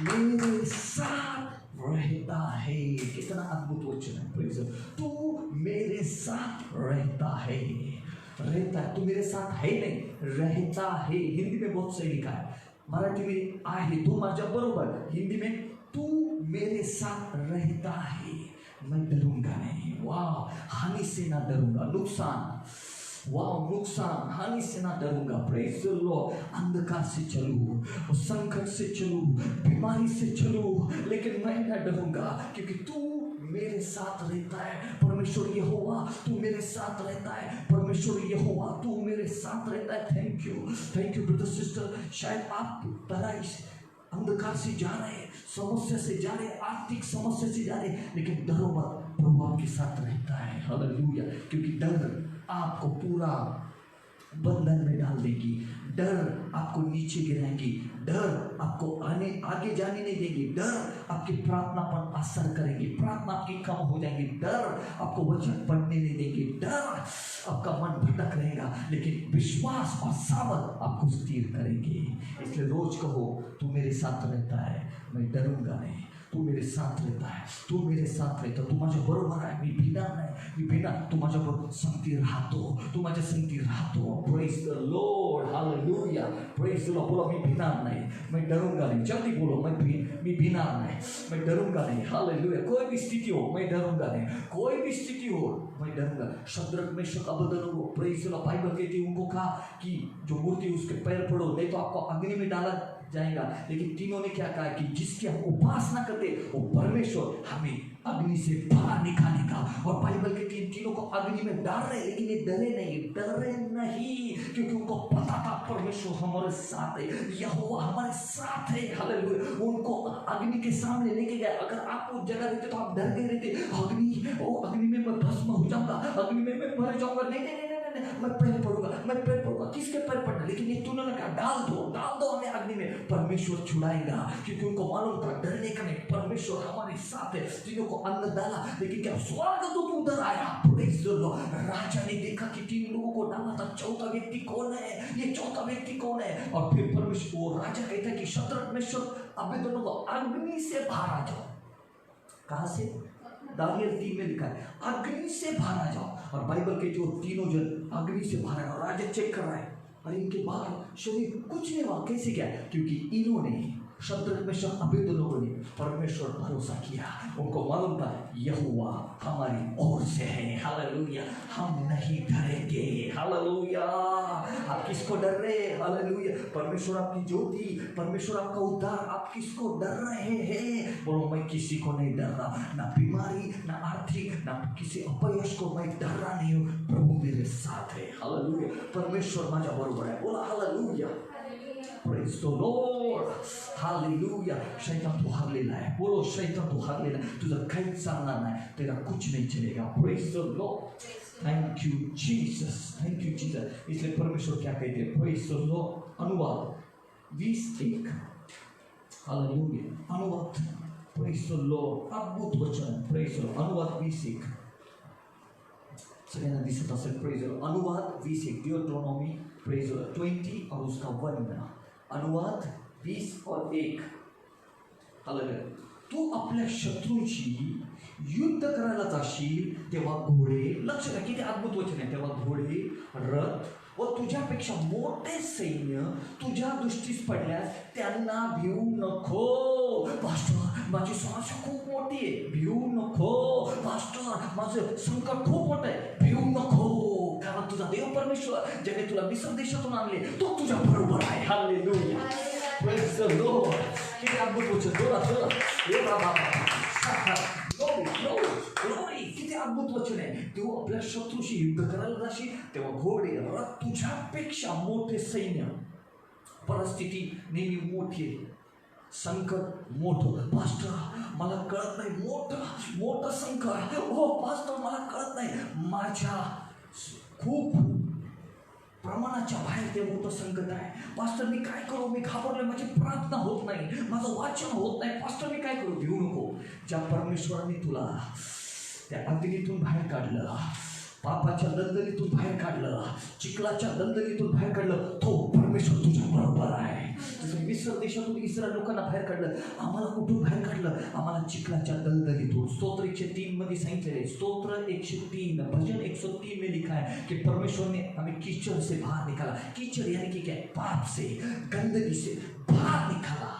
मेरे साथ रहता है। कितना अद्भुत वचन है। Praise the Lord. तू मेरे साथ रहता है। रहता है, तू मेरे साथ है नहीं, रहता है। हिंदी में बहुत सही लिखा है, मराठी में आहे, तू माझ्या बरोबर। हिंदी में तू मेरे साथ रहता है, मैं डरूंगा नहीं। वाह, हानि से ना डरूंगा, नुकसान, वाह, नुकसान हानि से ना डरूंगा। Praise the Lord. अंधकार से चलूं, संकट से चलूं, बीमारी से चलूं, लेकिन मैं ना डरूंगा, क्योंकि तू मेरे साथ रहता है। परमेश्वर यहोवा तू मेरे साथ रहता है। परमेश्वर यहोवा तू मेरे साथ रहता है। Thank you brother sister. शायद आप तराई अंधकार से जा रहे हैं, समस्या से जा रहे हैं, आर्थिक समस्या से जा रहे हैं, लेकिन डरो मत, प्रभु आपके साथ रहता है। हालेलुया। क्योंकि डर आपको पूरा बंधन में डाल देगी, डर आपको नीचे गिराएंगी, डर आपको आगे जाने नहीं देगी, डर आपकी प्रार्थना पर असर करेगी, प्रार्थना आपकी कम हो जाएगी, डर आपको वचन पढ़ने नहीं देंगे, डर आपका मन भटक रहेगा, लेकिन विश्वास और सामर्थ आपको स्थिर करेंगे। इसलिए रोज कहो, तू मेरे साथ रहता है, मैं डरूंगा नहीं। तू मेरे साथ रहता है, तू मेरे साथ रहता, तू माझ्या बरोबर आहे, मी भिणार नाही, मी भिणार, तू माझ्या बरोबर संगती राहतो, तू माझ्या संगती राहतो। Praise the Lord. Hallelujah. Praise the Lord. बोलो, मी भिणार नहीं, मैं डरूंगा नहीं। जल्दी बोलो, मैं भिणार नहीं, मैं डरूंगा नहीं। हालेलुया। कोई भी स्थिति हो, मैं डरूंगा नहीं, कोई भी स्थिति हो, मैं डरूंगा। Shadrach Meshach Abednego, praise the Lord, Bible कहती है उनको कहा कि जो मूर्ति उसके पैर पड़ो, नहीं तो आपको अग्नि में डाला जाएगा। लेकिन तीनों ने क्या कहा कि जिसकी हम उपासना करते वो परमेश्वर हमें अग्नि से बाहर निकालेगा। और बाइबल के तीनों को अग्नि में डाल रहे, लेकिन ये डरे नहीं, क्योंकि उनको पता था परमेश्वर हमारे साथ है, यहोवा हमारे साथ है। हालेलुया। उनको अग्नि के सामने लेके गए। अगर आप उस जगह रहते तो आप डर गए रहते, अग्नि में मैं भस्म हो जाऊंगा, अग्नि में मैं मर जाऊंगा। नहीं, मैं पैर पड़ूंगा। किसके पैर पड़ना? लेकिन ये तूने कहा, डाल दो हमें अग्नि में, परमेश्वर छुड़ाएगा। क्योंकि उनको मालूम था डरने का नहीं, परमेश्वर हमारे साथ है। तीनों को अंदर डाला, लेकिन क्या स्वर्गदूत उधर आया। Praise the Lord. राजा ने देखा कि 3 लोगों को डाला था, चौथा व्यक्ति कौन है, ये चौथा व्यक्ति कौन है? और फिर परमेश्वर, वो राजा कहता है कि शद्रक मेशक अबेदनगो अग्नि से बाहर आ जाओ। कहां से? दानियल 3 में लिखा है, अग्नि से बाहर आ जाओ। और बाइबल के जो तीनों जन अग्नि से बाहर आए, राजा चेक कर रहा है, और इनके बाहर शरीर कुछ नहीं हुआ। कैसे क्या? क्योंकि इन्होंने, शद्रक मेशक अबेदनगो ने परमेश्वर भरोसा किया। उनको मालूम था यहोवा हमारी ओर से है। हालेलुया। हम नहीं डरेंगे। हालेलुया। आप किसको डर रहे हैं? हालेलुया। परमेश्वर आपकी ज्योति, परमेश्वर आपका उद्धार, आप किसको डर रहे हैं? बोलो, मैं किसी को नहीं डर रहा, ना बीमारी, ना आर्थिक, ना किसी अपयश को मैं डर रहा नहीं हूँ। प्रभु मेरे साथ है। हालेलुया। परमेश्वर माझ्या बरोबर है। बोला hallelujah. Praise the Lord. Hallelujah. शैतान तू हारलेला है। बोलो, शैतान तू हारलेला है, तुझा काहीच चालणार नाही, तेरा कुछ नहीं चलेगा। Praise the Lord. Thank you Jesus. Thank you Jesus. इसलिए परमेश्वर क्या कहते हैं? Praise the Lord. अनुवाद 20:1. Hallelujah. अनुवाद, Praise the Lord. अद्भुत वचन। Praise the Lord. अनुवाद 20:1. सगळ्यांना दिसत असेल। Praise the Lord. अनुवाद 20:1. Deuteronomy Praise the Lord 20 और उसका 1। अनुवाद 20 और 1। हालेलुया। तू आपल्या शत्रूंशी युद्ध करायला जाशील तेव्हा घोडे, लक्ष द्या किती अद्भुत वचन आहे, तेव्हा घोडे, रथ व तुझ्यापेक्षा मोठे सैन्य तुझ्या दृष्टीस पडल्यास त्यांना भिवू नको। पास्टर, माझी समस्या खूप मोठी आहे, भिवू नको। पास्टर, माझं संकट खूप मोठं आहे, भिवू नको। कारण तुझा देव परमेश्वर ज्याने तुला मिस्र देशातून आणले, तो तुझ्या बरोबर आहे। हालेलुया। Praise the Lord. किती अद्भुत वचन। जोरात हे बाबा, ग्लोरी। किती अद्भुत वचन आहे। तू आपल्या शत्रूशी युद्ध करायला जाशील तेव्हा घोडे, रथ, तुझ्यापेक्षा मोठे सैन्य। परिस्थिती नेहमी मोठी आहे, संकट मोठं। पास्टर, मला कळत नाही, मोठं संकट। हो पास्टर, मला कळत नाही, माझ्या खूप प्रमाणाच्या बाहेर ते मोठं संकट आहे। पास्टर, मी काय करू? मी घाबरलोय, माझी प्रार्थना होत नाही, माझं वाचन होत नाही। पास्टर, मी काय करू? भिवू नको। ज्या परमेश्वराने तुला त्या अग्नीतून बाहेर काढलं, पापाच्या दलदलीतून बाहेर काढलं, चिखलाच्या दलदलीतून बाहेर काढलं. तो परमेश्वर तुझ्या बरोबर आहे. जसं मिस्र देशातून इस्रायल लोकांना बाहेर काढलं, आम्हाला कुठून बाहेर काढलं? आम्हाला चिखलाच्या दलदलीतून. स्तोत्र 103 मध्ये सांगितलेलं आहे, स्तोत्र 103 भजन 103 में लिखा है कि परमेश्वर ने हमें कीचड़ से बाहर निकाला. कीचड़ यानी कि क्या? पाप से, गंदगी से बाहर निकाला.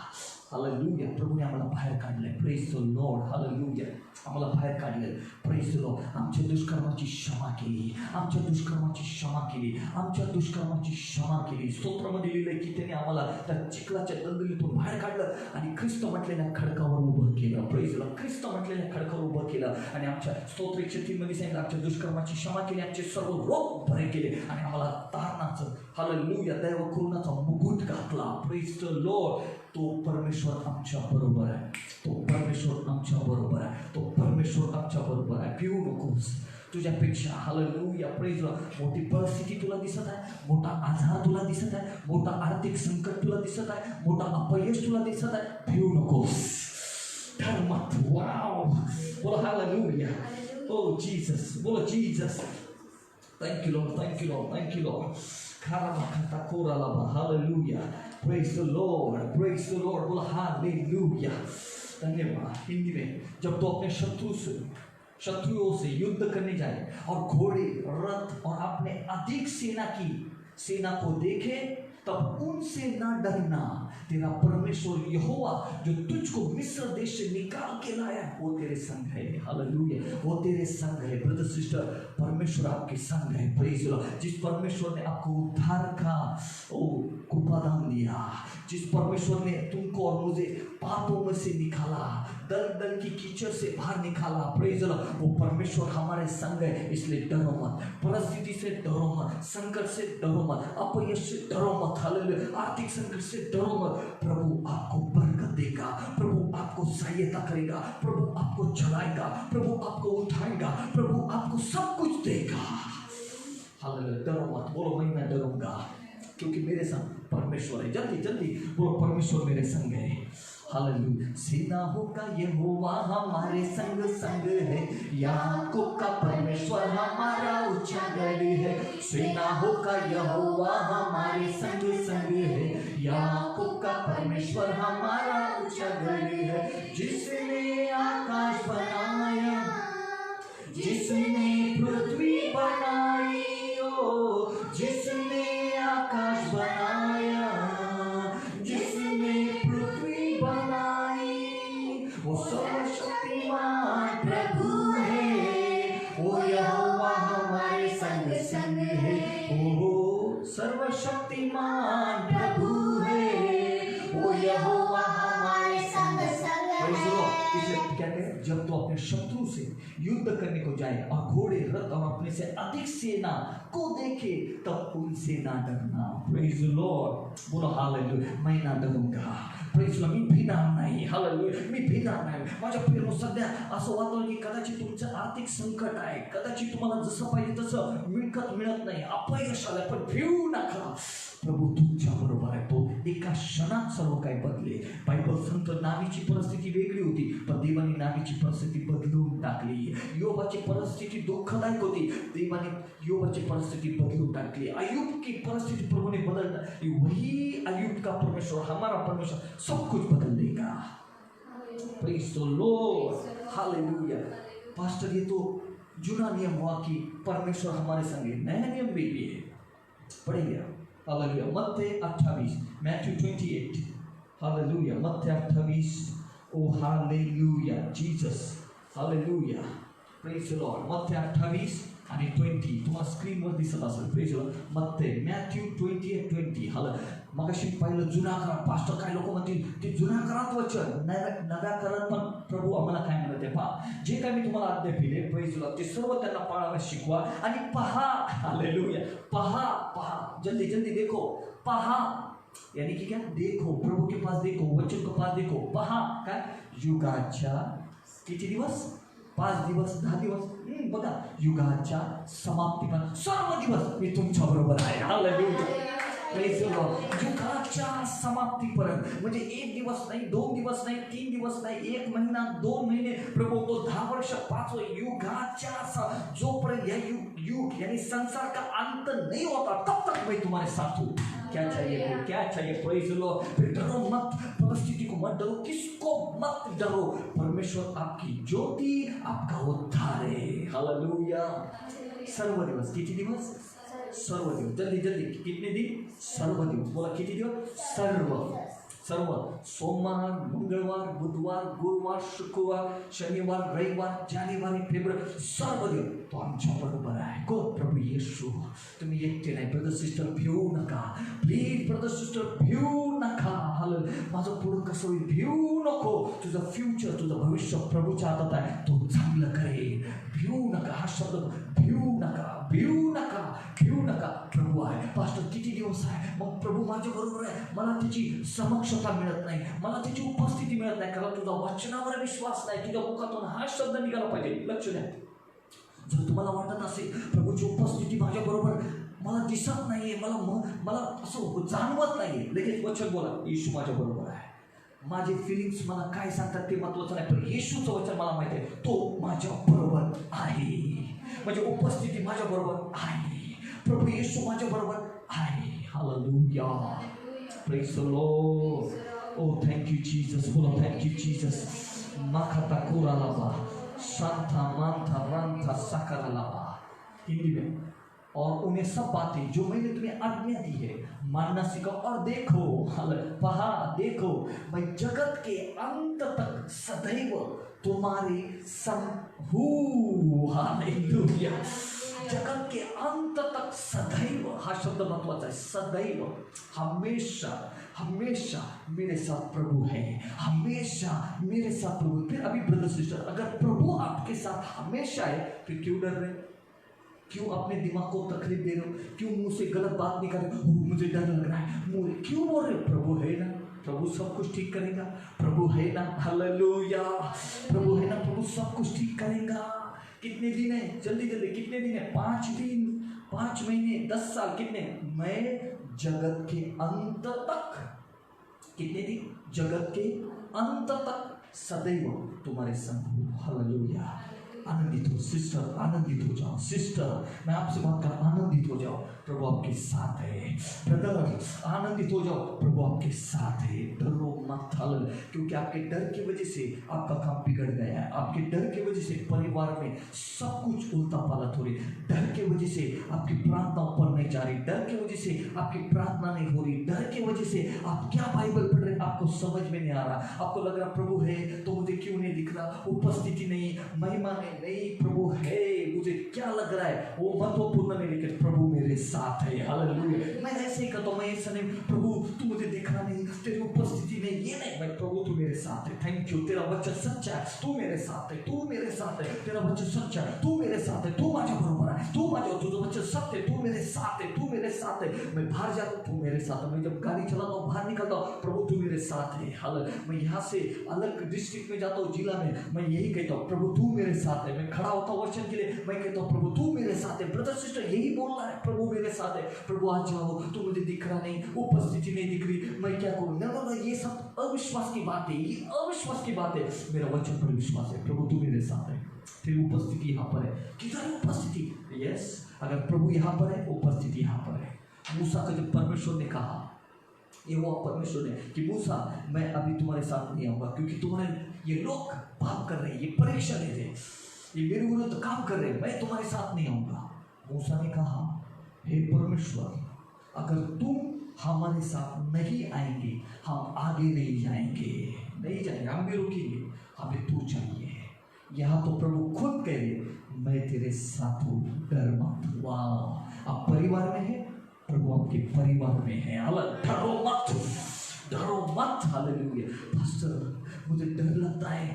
हालेलुया. प्रभूने आम्हाला बाहेर काढलंय. Praise the Lord. हालेलुया. आम्हाला बाहेर काढलं. Praise the Lord. आमच्या दुष्कर्माची क्षमा केली, आमच्या दुष्कर्माची क्षमा केली, आमच्या दुष्कर्माची क्षमा केली. स्तोत्रामध्ये लिहिलंय की त्याने आम्हाला त्या चिखलाच्या दलदलीतून बाहेर काढलं आणि ख्रिस्त म्हटलेल्या खडकावर उभं केलं. Praise the Lord. ख्रिस्त म्हटलेल्या खडकावर उभं केलं आणि आमच्या स्तोत्र 103 मध्ये सांगितलं आमच्या दुष्कर्माची क्षमा केली, आमचे सर्व रोग बरे केले आणि आम्हाला तारणाचं, हालेलुया, दैव करुणाचा मुकुट घातला. Praise the Lord. तो परमेश्वर आमच्या बरोबर आहे. तो परमेश्वर आमच्या बरोबर आहे. तो परमेश्वर आमच्या बरोबर आहे. भिवू नकोस. तुझ्यापेक्षा, हालेलुया, प्रेज द लॉर्ड, मोठी परिस्थिती तुला दिसत आहे, मोठा आजार तुला दिसत आहे, मोठा आर्थिक संकट तुला दिसत आहे, मोठा अपयश तुला दिसत आहे, भिवू नकोस. धर्मात वाव बोलो हालेलुया. Oh Jesus. बोलो Jesus. Thank you Lord. Thank you Lord. Thank you Lord. Hallelujah. Praise the Lord. Praise the Lord. बोला हालेलुया. धन्यवाद. हिंदी में जब तो अपने शत्रुओं से युद्ध करने जाए और घोड़े, रथ और अपने अधिक सेना को देखे, तब उनसे ना डरना. तेरा परमेश्वर यहोवा जो तुझको मिस्र देश से निकाल के लाया, वो तेरे संग है. हालेलुया. वो तेरे संग है. ब्रदर सिस्टर, परमेश्वर आपके संग है. Praise the Lord. जिस परमेश्वर ने आपको उद्धार का कृपादान दिया, जिस परमेश्वर ने तुमको और मुझे पापों में से निकाला, दलदल की कीचड़ से बाहर निकाला, प्रेज द लॉर्ड, वो परमेश्वर हमारे संग है. इसलिए डरो मत. परिस्थिति से डरो मत, संकट से डरो मत, अपयश से डरो मत, हालेलुया, आर्थिक संकट से डरो मत. प्रभु आपको बरकत देगा, प्रभु आपको सहायता करेगा, प्रभु आपको चलाएगा, प्रभु आपको उठाएगा, प्रभु आपको सब कुछ देगा. हालेलुया. डरो मत. बोलो मैं ना डरूंगा क्योंकि मेरे संग परमेश्वर है. जल्दी जल्दी बोलो, परमेश्वर मेरे संग है. हालेलुया. सेनाओं का यहोवा हमारे संग संग है, याकूब का परमेश्वर हमारा ऊंचा गढ़ है. सेनाओं का यहोवा हमारे संग संग है, याकूब का परमेश्वर हमारा ऊंचा गढ़ है. जिसने आकाश बनाया, जिसने पृथ्वी बनाई, ओ जिसने आकाश बनाया, जिसने पृथ्वी बनाई, वो सर्वशक्तिमान प्रभु है. वो यहोवा हमारे संग संग है. ओ सर्वशक्तिमान प्रभु है. वो यहोवा हमारे संग संग है. इसलिए कहते हैं जब तो अपने शत्रु से युद्ध करने को जाए और घोड़े, रथ और अपने से अधिक सेना को देखे, तब उनसे ना डरना. Praise the Lord. बोलो हालेलुया. मैं ना डरूंगा. Praise the Lord. मी भिणार नाही. हालेलुया. मी भिणार नाही. माझ्या प्रिय, सध्या असं वाटतं की कदाचित तुमचं आर्थिक संकट आहे, कदाचित तुम्हाला जसं पाहिजे तसं मिळत नाही, अपयश आलं, पण भिवू नका. प्रभू तुमच्या बरोबर आहे. तो एका क्षणात सर्व काही बदले. बायबल सांगतो नावीची परिस्थिती वेगळी होती, पण देवाने नावीची परिस्थिती बदलून टाकली. योबाची परिस्थिती दुःखदायक होती, देवाने योबाची परिस्थिती बदलून टाकली. अय्यूब की परिस्थिती प्रभु ने बदल डाली. वही अय्यूब का परमेश्वर, हमारा परमेश्वर सब कुछ बदल देगा. Praise the Lord. Hallelujah. Pastor, ये तो जुना नियम हुआ कि परमेश्वर हमारे संग है. नया नियम भी है. पढ़िए. हालेलुया. मत्ती 28, मैथ्यू 28. हालेलुया. मत्ती 28. Oh hallelujah. Jesus. Hallelujah. Praise the Lord. मत्ती 28 आणि 20 तुम्हाला स्क्रीनवर दिसत असेल. Praise the Lord. मत्ती, मॅथ्यू 28:20. हालेलुया. मगाशी पाहिलं जुना करार. पास्टर काय लोक म्हणतील ते जुना करारात वचन, नव्या करारात पण प्रभू आम्हाला काय म्हणते, पहा जे काय मी तुम्हाला आज्ञा दिले, प्रेज द लॉर्ड, ते सर्व त्यांना पाळायला शिकवा आणि पहा. हालेलुया. पहा. जल्दी जल्दी देखो. पहा यानी कि क्या? देखो. प्रभु के पास देखो, वचन के पास देखो. पहा काय? युगाच्या किती दिवस? 5 दिवस, 10 दिवस. बघा, युगाच्या समाप्तीपर्यंत सर्व दिवस मी तुमच्या बरोबर आहे. हालेलुया. Praise the Lord. युगाच्या समाप्तीपर्यंत, म्हणजे 1 दिवस नाही, 2 दिवस नाही, 3 दिवस नाही, 1 महिना, 2 महिने, प्रभु तो 10 वर्ष, 5 युगाच्या, जोपर्यंत यह युग यानी संसार का अंत नहीं होता तब तक मैं तुम्हारे साथ हूँ. क्या चाहिए, क्या चाहिए? Praise the Lord. फिर डरो मत, परिस्थिति को मत डरो, किसको मत डरो. परमेश्वर आपकी ज्योति, आपका उद्धार है. हालेलुया. सर्व दिवस, किती दिवस? सर्व दिवस. जल्दी जल्दी, कितने दिन? सर्व दिवस. बोला किती दिवस? सर्व. सर्व. सोमवार, मंगळवार, बुधवार, गुरुवार, शुक्रवार, शनिवार, रविवार, जानेवारी, फेब्रुवारी, सर्व दिवस तो आमच्या बरोबर आहे. कोण? प्रभू येशू. तुम्ही एकटे नाही. ब्रदर सिस्टर भिवू नका. प्लीज ब्रदर सिस्टर भिवू नका. माझं पुढं कसं होईल भिवू नको. तुझं फ्युचर, तुझं भविष्य प्रभूच्या हातात आहे. तो चांगलं करेल. भिवू नका. हा शब्द भिवू नका, भिवू नका, भिवू नका. प्रभू आहे. पास्टर किती दिवस आहे? मग प्रभू माझ्या बरोबर आहे. मला त्याची समक्षता मिळत नाही, मला त्याची उपस्थिती मिळत नाही, कारण तुझा वचनावर विश्वास नाही. तुझ्या मुखातून हा शब्द निघाला पाहिजे. लक्ष द्या. जर तुम्हाला वाटत असेल प्रभूची उपस्थिती माझ्या बरोबर मला दिसत नाहीये, मला असं जाणवत नाहीये, लगेच वचन बोला, येशू माझ्या बरोबर आहे. माझे फिलिंग्स मला काय सांगतात ते महत्वाचं नाही, पण येशूचं वचन मला माहिती आहे, तो माझ्या बरोबर आहे. म्हणजे उपस्थिती माझ्या बरोबर आहे. प्रभू येशू माझ्या बरोबर आहे. Hallelujah. Praise the Lord. Oh, thank you Jesus. बोलो thank you Jesus. माखता कोरा लाबा, शांता मांथा रांथा साकरा लाबा. हिंदी में. और उन्हें सब बातें जो मैंने तुम्हें आज्ञा दी है मानना सीखो, और देखो, पहा, देखो, मैं जगत के अंत तक सदैव तुम्हारे संग हूँ. हालेलुया. जगत के अंत तक सदैव, हा शब्द महत्वाचा है. सदैव, हमेशा, हमेशा मेरे साथ प्रभु है. हमेशा मेरे साथ प्रभु. फिर अभी ब्रदर सिस्टर, अगर प्रभु आपके साथ हमेशा है तो क्यों डर रहे? क्यों अपने दिमाग को तकलीफ दे रहे हो? क्यों मुंह से गलत बात नहीं कर रहे हो? मुझे डर लग रहा है, मुझे क्यों बोल रहे हो? प्रभु है ना, प्रभु सब कुछ ठीक करेगा. प्रभु है ना. हालेलुया. प्रभु है ना, प्रभु सब कुछ ठीक करेगा. कितने दिन है? जल्दी जल्दी, कितने दिन है? 5 दिन, 5 महीने, 10 साल, कितने? मैं जगत के अंत तक, कितने दिन? जगत के अंत तक सदैव तुम्हारे संग हूँ. हालेलुया. आनंदित हो सिस्टर, आनंदित हो जाओ सिस्टर. मैं आपसे बात कर, आनंदित हो जाओ, प्रभु आपके साथ है. ब्रदर आनंदित हो जाओ, प्रभु आपके साथ है. डरो मत. हालेलुया. क्योंकि आपके डर की वजह से आपका काम बिगड़ गया है. आपके डर की वजह से परिवार में सब कुछ उल्टा पालट हो रही. डर की वजह से आपकी प्रार्थना ऊपर नहीं जा रही. डर की वजह से आपकी प्रार्थना नहीं हो रही. डर की वजह से आप क्या बाइबल पढ़ रहे आपको समझ में नहीं आ रहा. आपको लग रहा प्रभु है तो मुझे क्यों नहीं दिख रहा, उपस्थिति नहीं, महिमा नहीं, प्रभु है, मुझे क्या लग रहा है वो महत्वपूर्ण नहीं, लेकिन प्रभु मेरे साथ है. हालेलुया. मैं ऐसे ही कहता हूँ, मैं ऐसा नहीं, प्रभु तू मुझे दिख रहा नहीं, तेरी उपस्थिति नहीं, ये नहीं, मैं प्रभु तू मेरे साथ है. Thank you. तेरा वचन सच्चा है, तू मेरे साथ है, तू मेरे साथ है. तेरा वचन सच्चा है, तू मेरे साथ है, तू माझ्या बरोबर है, तू माझ्या, तुझं वचन सत्य है, तू मेरे साथ है, तू मेरे साथ है. मैं बाहर जाता हूँ, तू मेरे साथ है. मैं जब गाड़ी चलाता हूँ, बाहर निकलता हूँ, प्रभु तू मेरे साथ है. हालेलुया. मैं यहाँ से अलग डिस्ट्रिक्ट में जाता हूँ, जिला में, मैं यही कहता हूँ, प्रभु तू मेरे साथ है. मैं खड़ा होता हूँ वचन के लिए, मैं कहता हूँ प्रभु तू मेरे साथ है. ब्रदर सिस्टर यही बोलना है, प्रभु मेरे साथ है. प्रभु आ जाओ, तू मुझे दिख रहा नहीं, उपस्थिति नहीं दिख रही, मैं क्या करूँ? ना, ये सब अविश्वास की बात है, ये अविश्वास की बात है. मेरा वचन पर विश्वास है, प्रभु तू मेरे साथ है. तेरी उपस्थिति यहाँ पर है. किधर है उपस्थिति? यस, अगर प्रभु यहाँ पर है, उपस्थिति यहाँ पर है. मूसा को जब परमेश्वर ने कहा, ये वो परमेश्वर ने कि मूसा मैं अभी तुम्हारे साथ नहीं आऊँगा, क्योंकि तुम्हारे ये लोग पाप कर रहे हैं, ये परीक्षा ले रहे हैं, ये मेरे विरुद्ध काम कर रहे हैं, मैं तुम्हारे साथ नहीं आऊँगा. मूसा ने कहा, हे परमेश्वर, अगर तुम हमारे साथ नहीं आएंगे हम आगे नहीं जाएंगे, नहीं जाएंगे, हम भी रुकेंगे, हमें तू चाहिए. यहाँ तो प्रभु खुद कह रहे, मैं तेरे साथ हूँ, डर मत. वाह. आप परिवार में है, प्रभु आपके परिवार में है. डरो मत, डरो मत. हालेलुया. पास्टर मुझे डर लगता है,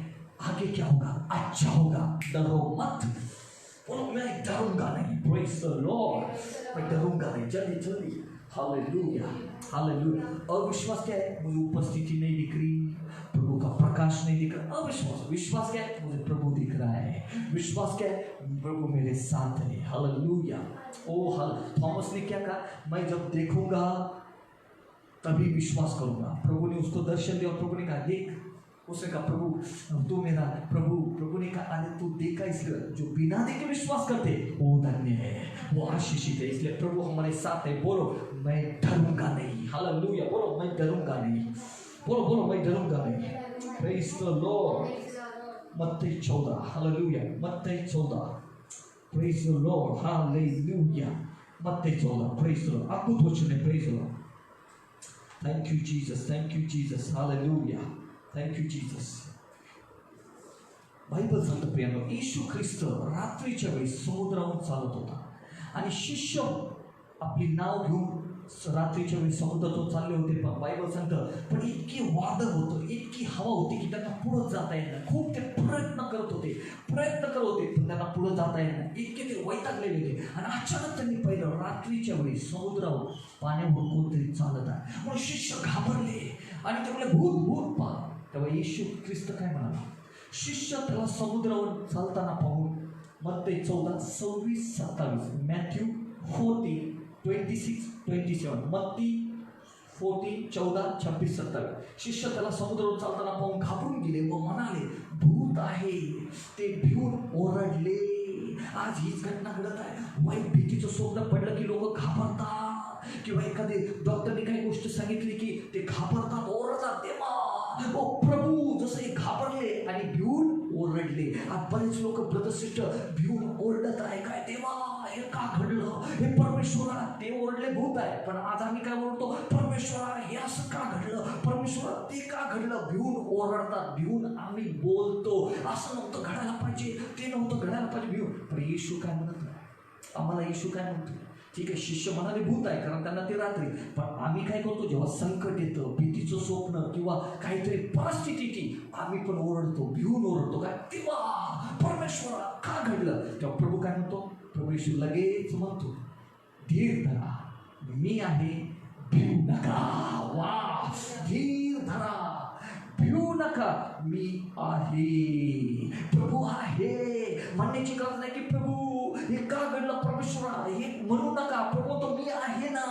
आगे क्या होगा? अच्छा होगा. डरो मत. बोलो मैं डरूंगा नहीं. Praise the Lord. मैं डरूंगा नहीं. जल्दी जल्दी. हालेलुया. हालेलुया. अविश्वास क्या है? मुझे उपस्थिति नहीं दिख रही, प्रभु का प्रकाश नहीं दिख रहा. अविश्वास. विश्वास क्या है? मुझे प्रभु दिख रहा है. विश्वास क्या है? प्रभु मेरे साथ है. हालेलुया. ओ थॉमस ने क्या कहा? मैं जब देखूंगा तभी विश्वास करूंगा। प्रभु ने उसको दर्शन दिया और प्रभु ने कहा देख, उसने कहा प्रभु तू मेरा प्रभु ने कहा अरे तू देखा, इसलिए जो बिना देखे विश्वास करते वो धन्य है, वो आशीषित है। इसलिए प्रभु हमारे साथ है। बोलो मैं डरूंगा नहीं। हालेलुया। बोलो मैं डरूंगा नहीं। बोलो मैं डरूंगा नहीं। Praise the Lord. मत्ती 14। हालेलुया। मत्ती 14। Praise the Lord. हालेलुया। मत्ती 14। Praise the Lord. अद्भुत वचन है। Praise the Lord. Thank you Jesus. Thank you Jesus. Hallelujah. Thank you Jesus. Bible सांगतो प्रियांनो, येशू ख्रिस्त रात्रीच्या वेळी समुद्रावरून चालत होता आणि शिष्य आपली नाव घेऊन रात्रीच्या वेळी समुद्रातून चालले होते. पण बायबल सांगतं पण इतकी वादळ होतं, इतकी हवा होती की त्यांना पुढं जाता येणार. खूप ते प्रयत्न करत होते पण त्यांना पुढं जाता येणार. इतके ते वैतागलेले होते. आणि अचानक त्यांनी पाहिलं रात्रीच्या वेळी समुद्रावर पाण्यावर कोणतरी चालत आहे. म्हणून शिष्य घाबरले आणि ते म्हणले भूत पहा. तेव्हा येशू ख्रिस्त काय म्हणाला, शिष्य त्याला समुद्रावर चालताना पाहून मत्ती 14:26-27, मॅथ्यू 14:26-27, मत्ती 14:14-26-27. शिष्य त्याला समुद्रावर चालताना पाहून घाबरून गेले व म्हणाले भूत आहे. ते भिवून ओरडले. आज हीच घटना घडत आहे. वाईट भीतीचं स्वप्न पडलं की लोक घाबरतात, किंवा एखादी डॉक्टरने काही गोष्ट सांगितली की ते घाबरतात, ओरडतात. तेव्हा ओ प्रभू जसे घाबरले आणि भिवून ओरडले. आज बरेच लोक ब्रदर भिवून ओरडत आहे. काय तेव्हा हे का घडलं, हे परमेश्वरा, ते ओरडले भूत आहे. पण आज आम्ही काय बोलतो, परमेश्वरा हे असं का घडलं, परमेश्वरा ते का घडलं. भिवून ओरडतात, भिवून आम्ही बोलतो असं नव्हतं घडायला पाहिजे, ते नव्हतं घडायला पाहिजे भिवून. पण येशू काय म्हणत नाही. आम्हाला येशू काय म्हणतो, ठीक आहे शिष्य म्हणाले भूत आहे कारण त्यांना ते रात्री. पण आम्ही काय करतो, जेव्हा संकट येतं, भीतीचं स्वप्न किंवा काहीतरी परिस्थिती की आम्ही पण ओरडतो, भिवून ओरडतो. काय तेव्हा परमेश्वरा का घडलं. तेव्हा प्रभू काय म्हणतो, प्रभू येशू लगेच म्हणतो धीर धरा, मी आहे, भिवू नका. वा, धीर धरा, भिवू नका, मी आहे. प्रभू आहे म्हणण्याची गरज नाही की प्रभू हे का घडलं, परमेश्वरा हे म्हणू नका. प्रभू तो मी आहे ना,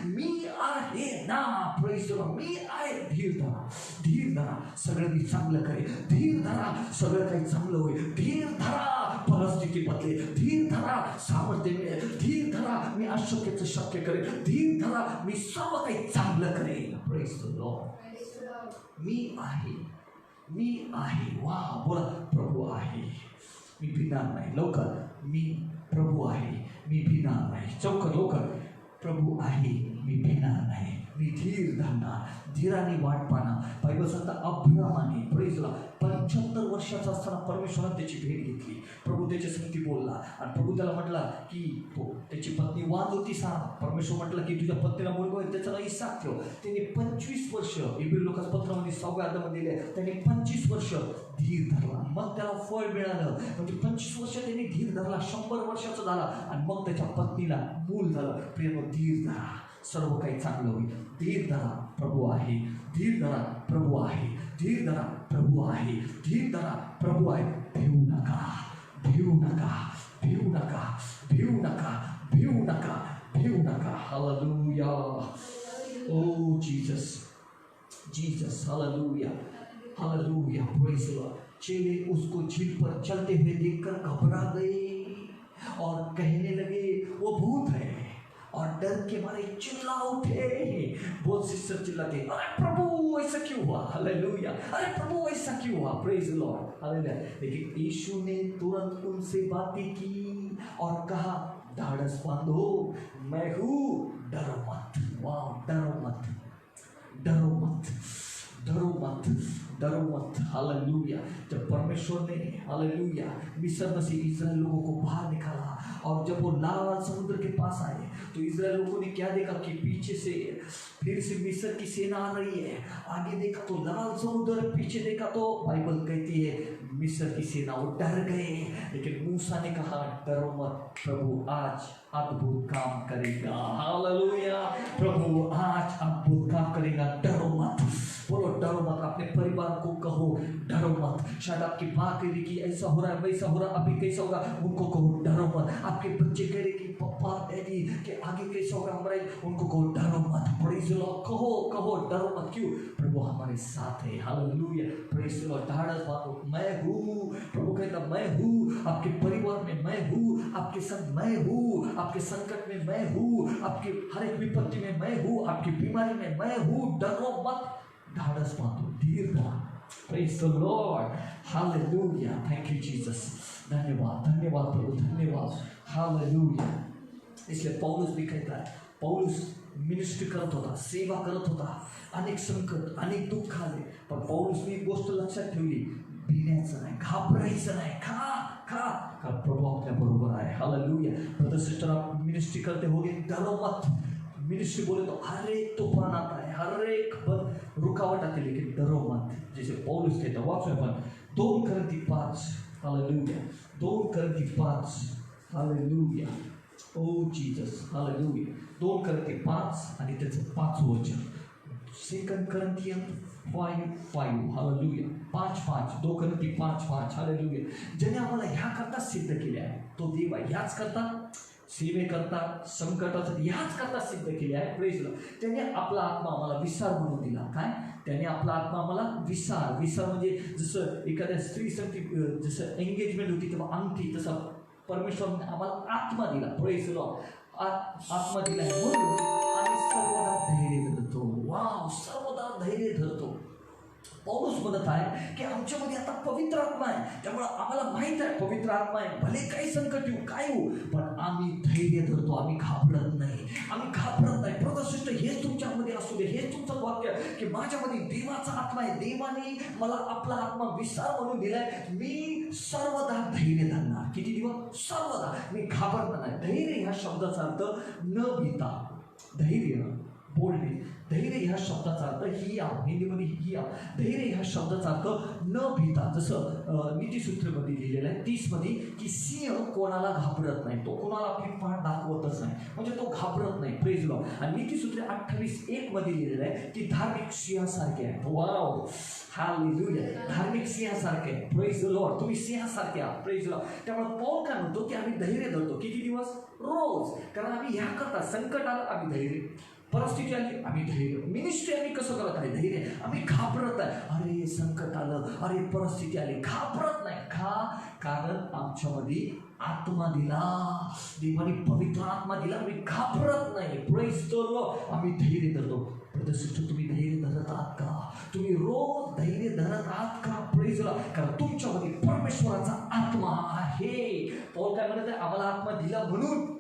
मी आहे ना. Praise the Lord. मी आहे. धीर धरा, धीर धरा, सगळं मी चांगलं करेल. धीर धरा, सगळं काही चांगलं होईल. धीर धरा, परिस्थिती बदलेल. धीर धरा, सामर्थ्य मिळेल. धीर धरा, मी अशक्यचं शक्य करेल. धीर धरा, मी सर्व काही चांगलं करेल. Praise the Lord. मी आहे, मी आहे. वा, बोला प्रभू आहे, मी भिणार नाही. लवकर, मी प्रभू आहे, मी भिणार नाही. चौकर लवकर, प्रभू आहे, मी भिणार नाही. मी धीर धरणार, धीराने वाट पाहणार. बायबल सांगता अब्रामाने प्रेजला 75 वर्षाचा असताना परमेश्वराने त्याची भेट घेतली. प्रभू त्याच्या संगती बोलला आणि प्रभू त्याला म्हटला की तो त्याची पत्नी वाद होती सारा. परमेश्वर म्हटलं की तुझ्या पत्नीला मुलगा होईल, त्याचं नाव इसाक ठेव. त्यांनी 25 वर्ष, इब्री लोकांच्या पत्रामध्ये 6व्या अध्यायामध्ये दिले, त्यांनी 25 वर्ष धीर धरला. मग त्याला फळ मिळालं. म्हणजे 25 वर्ष त्यांनी धीर धरला, 100 वर्षाचा झाला आणि मग त्याच्या पत्नीला मूल झालं. प्रेम, धीर धरा, सर्व काही चांगलं होईल. धीर धरा, प्रभू आहे. धीर धरा, प्रभू आहे. धीर धरा, प्रभू आहे. धीर धरा, प्रभू आहे. भिवू नका, भिवू नका, भिवू नका, भिवू नका, भिवू नका, भिवू नका. Hallelujah. Oh Jesus, Jesus, hallelujah, hallelujah. Praise the Lord. चेले उसको झील पर चलते हुए देखकर घबरा गए और कहने लगे वो भूत है, और डर के मारे चिल्ला उठे. बहुत सिस्टर चिल्लाते, अरे प्रभु ऐसा क्यों हुआ. हालेलुया. अरे प्रभु ऐसा क्यों हुआ. Praise the Lord. हालेलुया. लेकिन यीशु ने तुरंत उनसे बातें की और कहा ढाढ़स बांधो, मैं हूँ, डरो मत. वाह, डरो मत, डरो मत, डरो मत, डरो मत. हालेलुया. जब परमेश्वर ने हालेलुया मिस्र से इस्राएल लोगों को बाहर निकाला और जब वो लाल समुद्र के पास आए तो इस्राएल लोगों ने क्या देखा कि पीछे से फिर से मिस्र की सेना आ रही है. आगे देखा तो लाल समुद्र, पीछे देखा तो बाइबल कहती है मिस्र की सेना, वो डर गए. लेकिन मूसा ने कहा डरो मत, प्रभु आज अद्भुत काम करेगा. हालेलुया. प्रभु आज अद्भुत काम करेगा, डरो मत. बोलो डरो मत. अपने परिवार को कहो डरो मत. शायद आपकी माँ कह रही कि ऐसा हो रहा है वैसा हो रहा है अभी कैसा होगा, उनको कहो डरो मत। आपके बच्चे कह रहे कि पापा डैडी कि आगे कैसा होगा हमारे, उनको कहो डरो मत। प्रेज द लॉर्ड, कहो डरो मत। क्यों? प्रभु हमारे साथ है। Hallelujah, praise the Lord. ढाढ़स बांधो, मैं हूँ। प्रभु कहता मैं हूँ, आपके परिवार में मैं हूँ, आपके संग मैं हूँ, आपके संकट में मैं हूँ, आपके हर एक विपत्ति में मैं हूँ, आपकी बीमारी में मैं हूँ। डरो मत, ढाढ़स बांधो, धीर धरो। Praise the Lord. Hallelujah. Thank you Jesus. धन्यवाद धन्यवाद प्रभु, धन्यवाद। Hallelujah. इसलिए पौलुस भी कहता है, पौलुस मिनिस्ट्री करत होता, सेवा करत होता, अनेक संकट अनेक दुःख आले, पण पौलुसने एक गोष्ट लक्षात ठेवली, भिण्याचं नाही, घाबरायचं नाही, खा कारण प्रभू आपल्या बरोबर आहे। हालेलुया। ब्रदर सिस्टर, आप मिनिस्ट्री करते होगे, डरो मत। मिनिस्ट्री बोले तो हर एक तूफान आता है, हर एक रुकावट आती है, लेकिन डरो मत। जैसे पौलुस कहता, वाच में अपन 2 Corinthians 5, hallelujah, 2 Corinthians 5, hallelujah, oh Jesus, hallelujah. 2 Corinthians 5 आणि त्याचं 5 वचन, 2 Corinthians 5:5, हालेलुया, 5:5, 2 Corinthians 5:5, हालेलुया। ज्याने आम्हाला ह्या करता सिद्ध केले आहे, तो देव आहे। ह्याच करता सेवेकरता, संकटात ह्याच करता सिद्ध केले आहे। Praise the Lord. त्याने आपला आत्मा आम्हाला विसार म्हणून दिला। काय? त्याने आपला आत्मा आम्हाला विसार म्हणजे जसं एखाद्या स्त्रीसाठी जसं एंगेजमेंट होती तेव्हा अंगठी, तसं परमेश्वराने आम्हाला आत्मा दिला। Praise the Lord. आत्मा दिला म्हणून आम्ही सर्वदा धैर्य धरतो। वाव, सर्वदा धैर्य धरतो। पौलुस म्हणत आहे की आमच्यामध्ये आता पवित्र आत्मा आहे, त्यामुळे आम्हाला माहित आहे पवित्र आत्मा आहे, भले काही संकट येऊ काय हो, पण आम्ही धैर्य धरतो, आम्ही घाबरत नाही, आम्ही घाबरत नाही। ब्रदर सिस्टर, हेच तुमच्यामध्ये असू दे, हेच तुमचं वाक्य की माझ्यामध्ये देवाचा आत्मा आहे, देवाने मला आपला आत्मा विसार म्हणून दिलाय, मी सर्वदा धैर्य धरणार। किती दिवस? सर्वदा मी घाबरणार नाही। धैर्य ह्या शब्दाचा अर्थ न भीता, धैर्य बोलणे, धैर्य ह्या शब्दाचा अर्थ हिया, हिंदीमध्ये हिया, धैर्य ह्या शब्दाचा अर्थ न भीता। जसं नीतिसूत्रमध्ये लिहिलेलं आहे 30 मध्ये की सिंह कोणाला घाबरत नाही, तो कोणाला आपली पाठ दाखवतच नाही, म्हणजे तो घाबरत नाही। Praise Lord. आणि नीतिसूत्र 28:1 मध्ये लिहिलेलं आहे की धार्मिक सिंहासारखे आहे। वाव, हालेलुया, धार्मिक सिंहासारखे आहे। Praise the Lord. तुम्ही सिंहासारखे आहात। Praise Lord. त्यामुळे पौल काय म्हणतो की आम्ही धैर्य धरतो। किती दिवस? रोज। कारण आम्ही ह्या करता, संकट आलं आम्ही धैर्य, परिस्थिती आली आम्ही धैर्य, मिनिस्ट्री आम्ही कसं करत आहे? धैर्य। आम्ही घाबरत आहे, अरे संकट आलं, अरे परिस्थिती आली, घाबरत नाही। कारण आमच्यामध्ये आत्मा दिला, देवाने पवित्र आत्मा दिला, आम्ही घाबरत नाही। Praise the Lord. आम्ही धैर्य धरतो। ब्रदर सिस्टर, तुम्ही धैर्य धरत आहात का? तुम्ही रोज धैर्य धरत आहात का? Praise the Lord. कारण तुमच्यामध्ये परमेश्वराचा आत्मा आहे। पौल काय म्हणत आहे? आम्हाला आत्मा दिला म्हणून,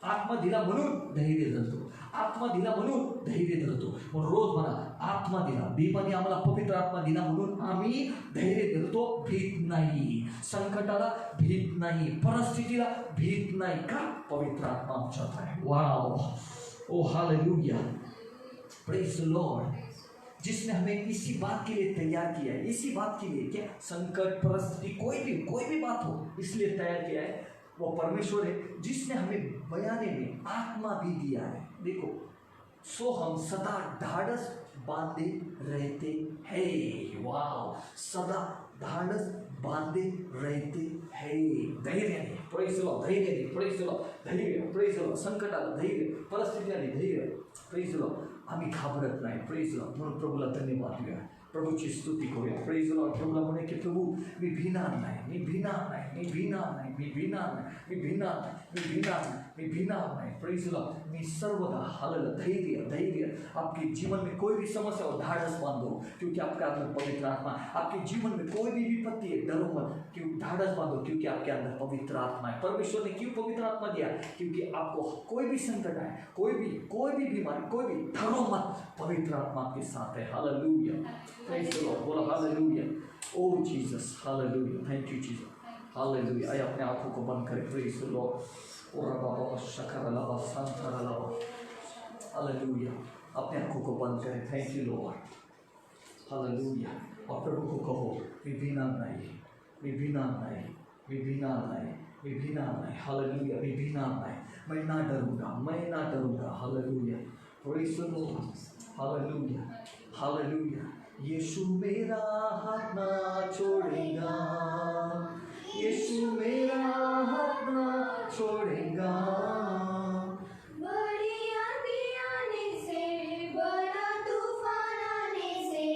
आत्मा दिला म्हणून धैर्य धरतो, आत्मा दिला म्हणून धैर्य धरतो। मग रोज म्हणा, आत्मा दिला, देवाने आम्हाला पवित्र आत्मा दिला म्हणून आम्ही धैर्य धरतो, भीत नाही, संकटाला भीत नाही, परिस्थितीला भीत नाही। का? पवित्र आत्मा आमच्यात आहे। वाव, ओ हालेलुया, प्रेज द लॉर्ड। जिसने हमें इसी बात के लिए तैयार किया है, इसी बात के लिए, क्या संकट परिस्थिति कोई भी बात हो, इसलिए तैयार किया है, वो परमेश्वर है जिसने हमें बयाने में आत्मा भी दिया है। देखो, सो हम सदा ढाढ़स बांधे रहते हैं। वाह, सदा ढाढ़स बांधे रहते हैं। धैर्य, प्रेज द लॉर्ड, धैर्य, प्रेज द लॉर्ड, धैर्य, प्रेज द लॉर्ड। संकट आलं धैर्य, परिस्थिती आली धैर्य, प्रेज द लॉर्ड। आम्ही घाबरत नाही। Praise the Lord. म्हणून प्रभूला धन्यवाद देऊया, प्रभूची स्तुती करूया। Praise the Lord. प्रभूला म्हणे की प्रभू मी भिणार नाही, मी भिणार नाही, मी भिणार नाही, मी भिणार नाही, मी भिणार नाही, मी भिणार नाही, मी भिणार नहीं। Praise the Lord. मी सर्वदा हालेलुया, धैर्य, धैर्य। आपके जीवन में कोई भी समस्या हो, ढाढ़स बांधो, क्योंकि आपके अंदर पवित्र आत्मा। आपके जीवन में कोई भी विपत्ति है, डरो मत, क्यों? ढाढ़स बांधो, क्योंकि आपके अंदर पवित्र आत्मा है। परमेश्वर ने क्यों पवित्र आत्मा दिया? क्योंकि आपको कोई भी संकट आए, कोई भी बीमारी, कोई भी, डरो मत, पवित्र आत्मा आपके साथ है। Hallelujah, praise the Lord. बोला hallelujah, oh Jesus, hallelujah, thank you Jesus, hallelujah. आइए अपने आंखों को बंद करें। Praise the Lord. हालेलुया। अपने आंखों को बंद करें। Thank you Lord, hallelujah. और प्रभु को कहो, मैं भिना नहीं, मैं भिना नहीं, मैं भिना नहीं, मैं भिना नहीं। हालेलुया, मैं भिना नहीं, मैं ना डरूंगा, मैं ना डरूंगा। Hallelujah, praise the Lord, hallelujah, hallelujah. यीशु मेरा हाथ ना छोड़ेगा, यीशु मेरा हाथ ना छोड़ेगा। बड़ी आंधी आने से, बड़ा तूफान आने से,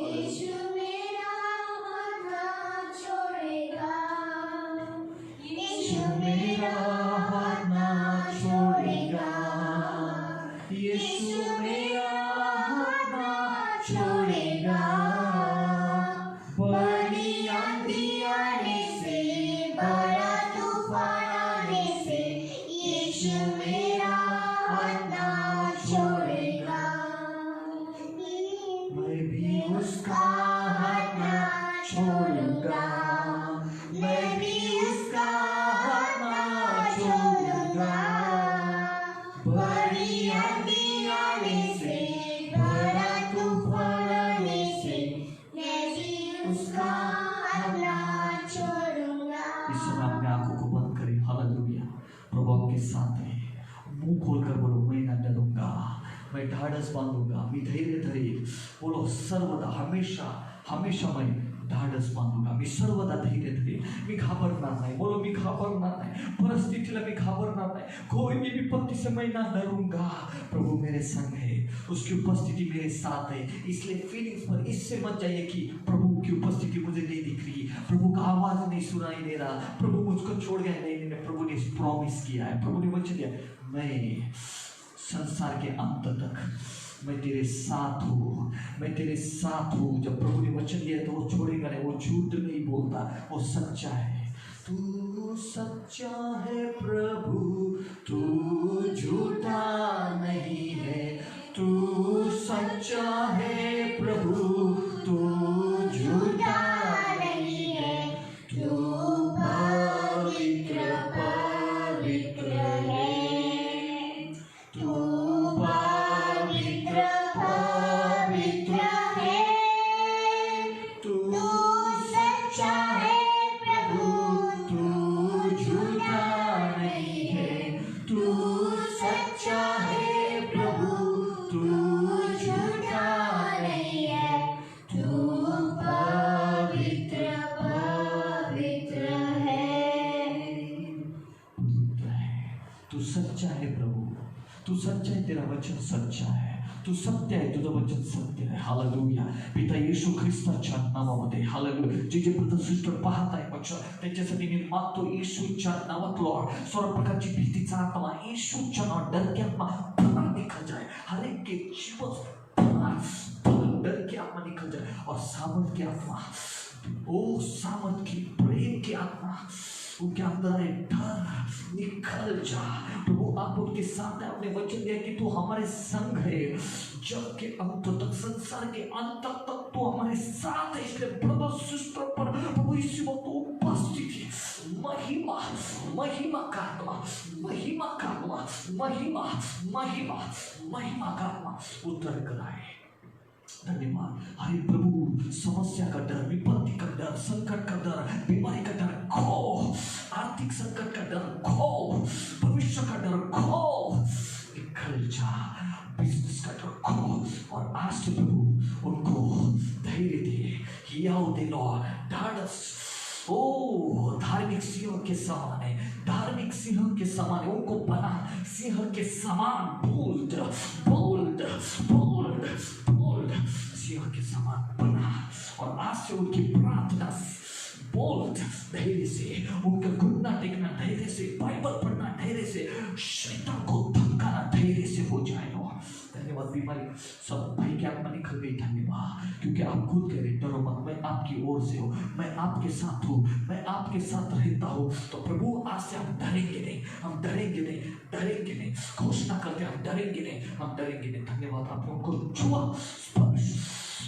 यीशु मेरा हाथ ना छोड़ेगा, यीशु मेरा हाथ ना छोड़ेगा, यीशु मेरा हाथ ना छोड़ेगा। बड़ी आंधी आने से, बड़ा तूफान आने से, यीशु मेरा हाथ ना छोड़ेगा। मैं भी उसका हाथ ना छोड़ूंगा, मैं भी उसका हाथ ना छोड़ूंगा। बड़ी आंधी आने से, बड़ा तूफान आने से, मैं भी उसका हाथ ना छोड़ूंगा। इस समय अपने आंखों को बंद करें। हालेलुया। प्रभु आपके साथ है। मुंह खोलकर बोलो, मैं न डरूंगा, मैं ढाढ़स बांधूंगा, मैं धैर्य धरे। बोलो, सर्वदा हमेशा हमेशा मैं ढाढ़स बांधूंगा, मी सर्वदा धैर्य धरे, मी घाबरणार नाही. बोलो, मी घाबरणार नाही, परिस्थितीला मी घाबरणार नाही, कोई भी विपत्ति से मैं ना डरूंगा. प्रभु मेरे संग है, उसकी उपस्थिति मेरे साथ है. इसलिए फीलिंग्स पर इससे मत जाइए कि प्रभु की उपस्थिति मुझे नहीं दिख रही, प्रभु का आवाज नहीं सुनाई दे रहा, प्रभु मुझको छोड़ गया. नहीं, प्रभु ने प्रॉमिस किया है, प्रभु ने वचन दिया, मैं संसार के अंत तक मैं तेरे साथ हूँ, मैं तेरे साथ हूँ. जब प्रभु ने वचन दिया तो वो छोड़ेगा नहीं, वो झूठ नहीं बोलता, वो सच्चा है. तू सच्चा है प्रभु, तू झूठा नहीं है. तू सच्चा है प्रभु, तू झूठा नहीं है, तू पवित्र पवित्र है, तू पवित्र पवित्र है, तू सच्चा है प्रभु, तू झूठा नहीं है. तू सच्चा है प्रभु, तू झूठा नहीं है, तू पवित्र पवित्र है। तू सच्चा है प्रभू, तू सच्चा है, तेरा वचन सच्चा है, तू सत्य आहे, तुझं वचन सत्य आहे. हालेलुया. पिता येशू ख्रिस्ताच्या नावामध्ये, हालेलुया. जे जे ब्रदर सिस्टर पाहत आहे वचन, त्यांच्यासाठी मी मागतो येशूच्या नावात लॉर्ड, सर्व प्रकारची भीतीचा आत्मा येशूच्या नावात, डर की आत्मा बाहर निकल जाए, हर एक के जीवन डर की आत्मा निकल जाए, और सामर्थ की आत्मा, ओ सामर्थ की, प्रेम की आत्मा उनके अंदर है, डर निकल जा. प्रभु आप उनके साथ आपने वचन दिया कि तू हमारे संग है जग के अंत तक, संसार के अंत तक तू हमारे साथ है. इसलिए ब्रदर सिस्टर पर प्रभु इसी वक्त उपस्थित है. महिमा महिमा का आत्मा, महिमा का आत्मा, महिमा महिमा महिमा का आत्मा उतर कर आए. धन्यवाद. अरे प्रभु, समस्या का डर, विपत्ति का डर, संकट का डर, बीमारी का डर खो, आर्थिक संकट का डर खो, भविष्य का डर खो, निकल जा. बिजनेस का डर खो, और आज से प्रभु उनको धैर्य दे, हियाव दे लो, ढाढ़स. ओ धार्मिक सिंह के समान है, धार्मिक सिंह के समान है, उनको बना सिंह के समान, बोल्ड बोल्ड बोल्ड बोल्ड सिंह के समान बना. और आज से उनकी प्रार्थना बोल्ड, धैर्य से, उनका घुटना टेकना धैर्य से, बाइबल पढ़ना धैर्य से, शैतान को धमकाना धैर्य से हो जाएगा. धन्यवाद. बीमारी सब भाई की आत्मा निकल गई. धन्यवाद, क्योंकि आप खुद कह रहे, डरो मत, मैं आपकी ओर से हूँ, मैं आपके साथ हूँ, मैं आपके साथ रहता हूँ. तो प्रभु आज से हम डरेंगे नहीं, हम डरेंगे नहीं, डरेंगे नहीं. घोषणा करते हम डरेंगे नहीं, हम डरेंगे नहीं. धन्यवाद. आपने उनको छुआ,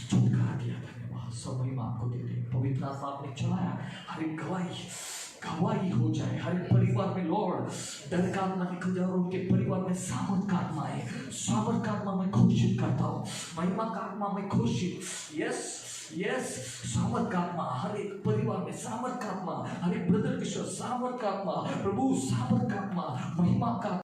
छुटकारा दिया. धन्यवाद. सब महिमा आपको दे दे. पवित्र आत्मा आपने चलाया, हर एक गवाही हो जाए, हर एक परिवार में लॉर्ड डर का आत्मा निकल जाए, और उनके परिवार में सामर्थ का आत्मा है. सामर्थ का आत्मा मैं घोषित करता हूँ, महिमा का आत्मा मैं घोषित, यस यस, सामर्थ का आत्मा हर एक परिवार में, सामर्थ का आत्मा हर एक ब्रदर किशोर, सामर्थ का आत्मा प्रभु, सामर्थ का आत्मा, महिमा का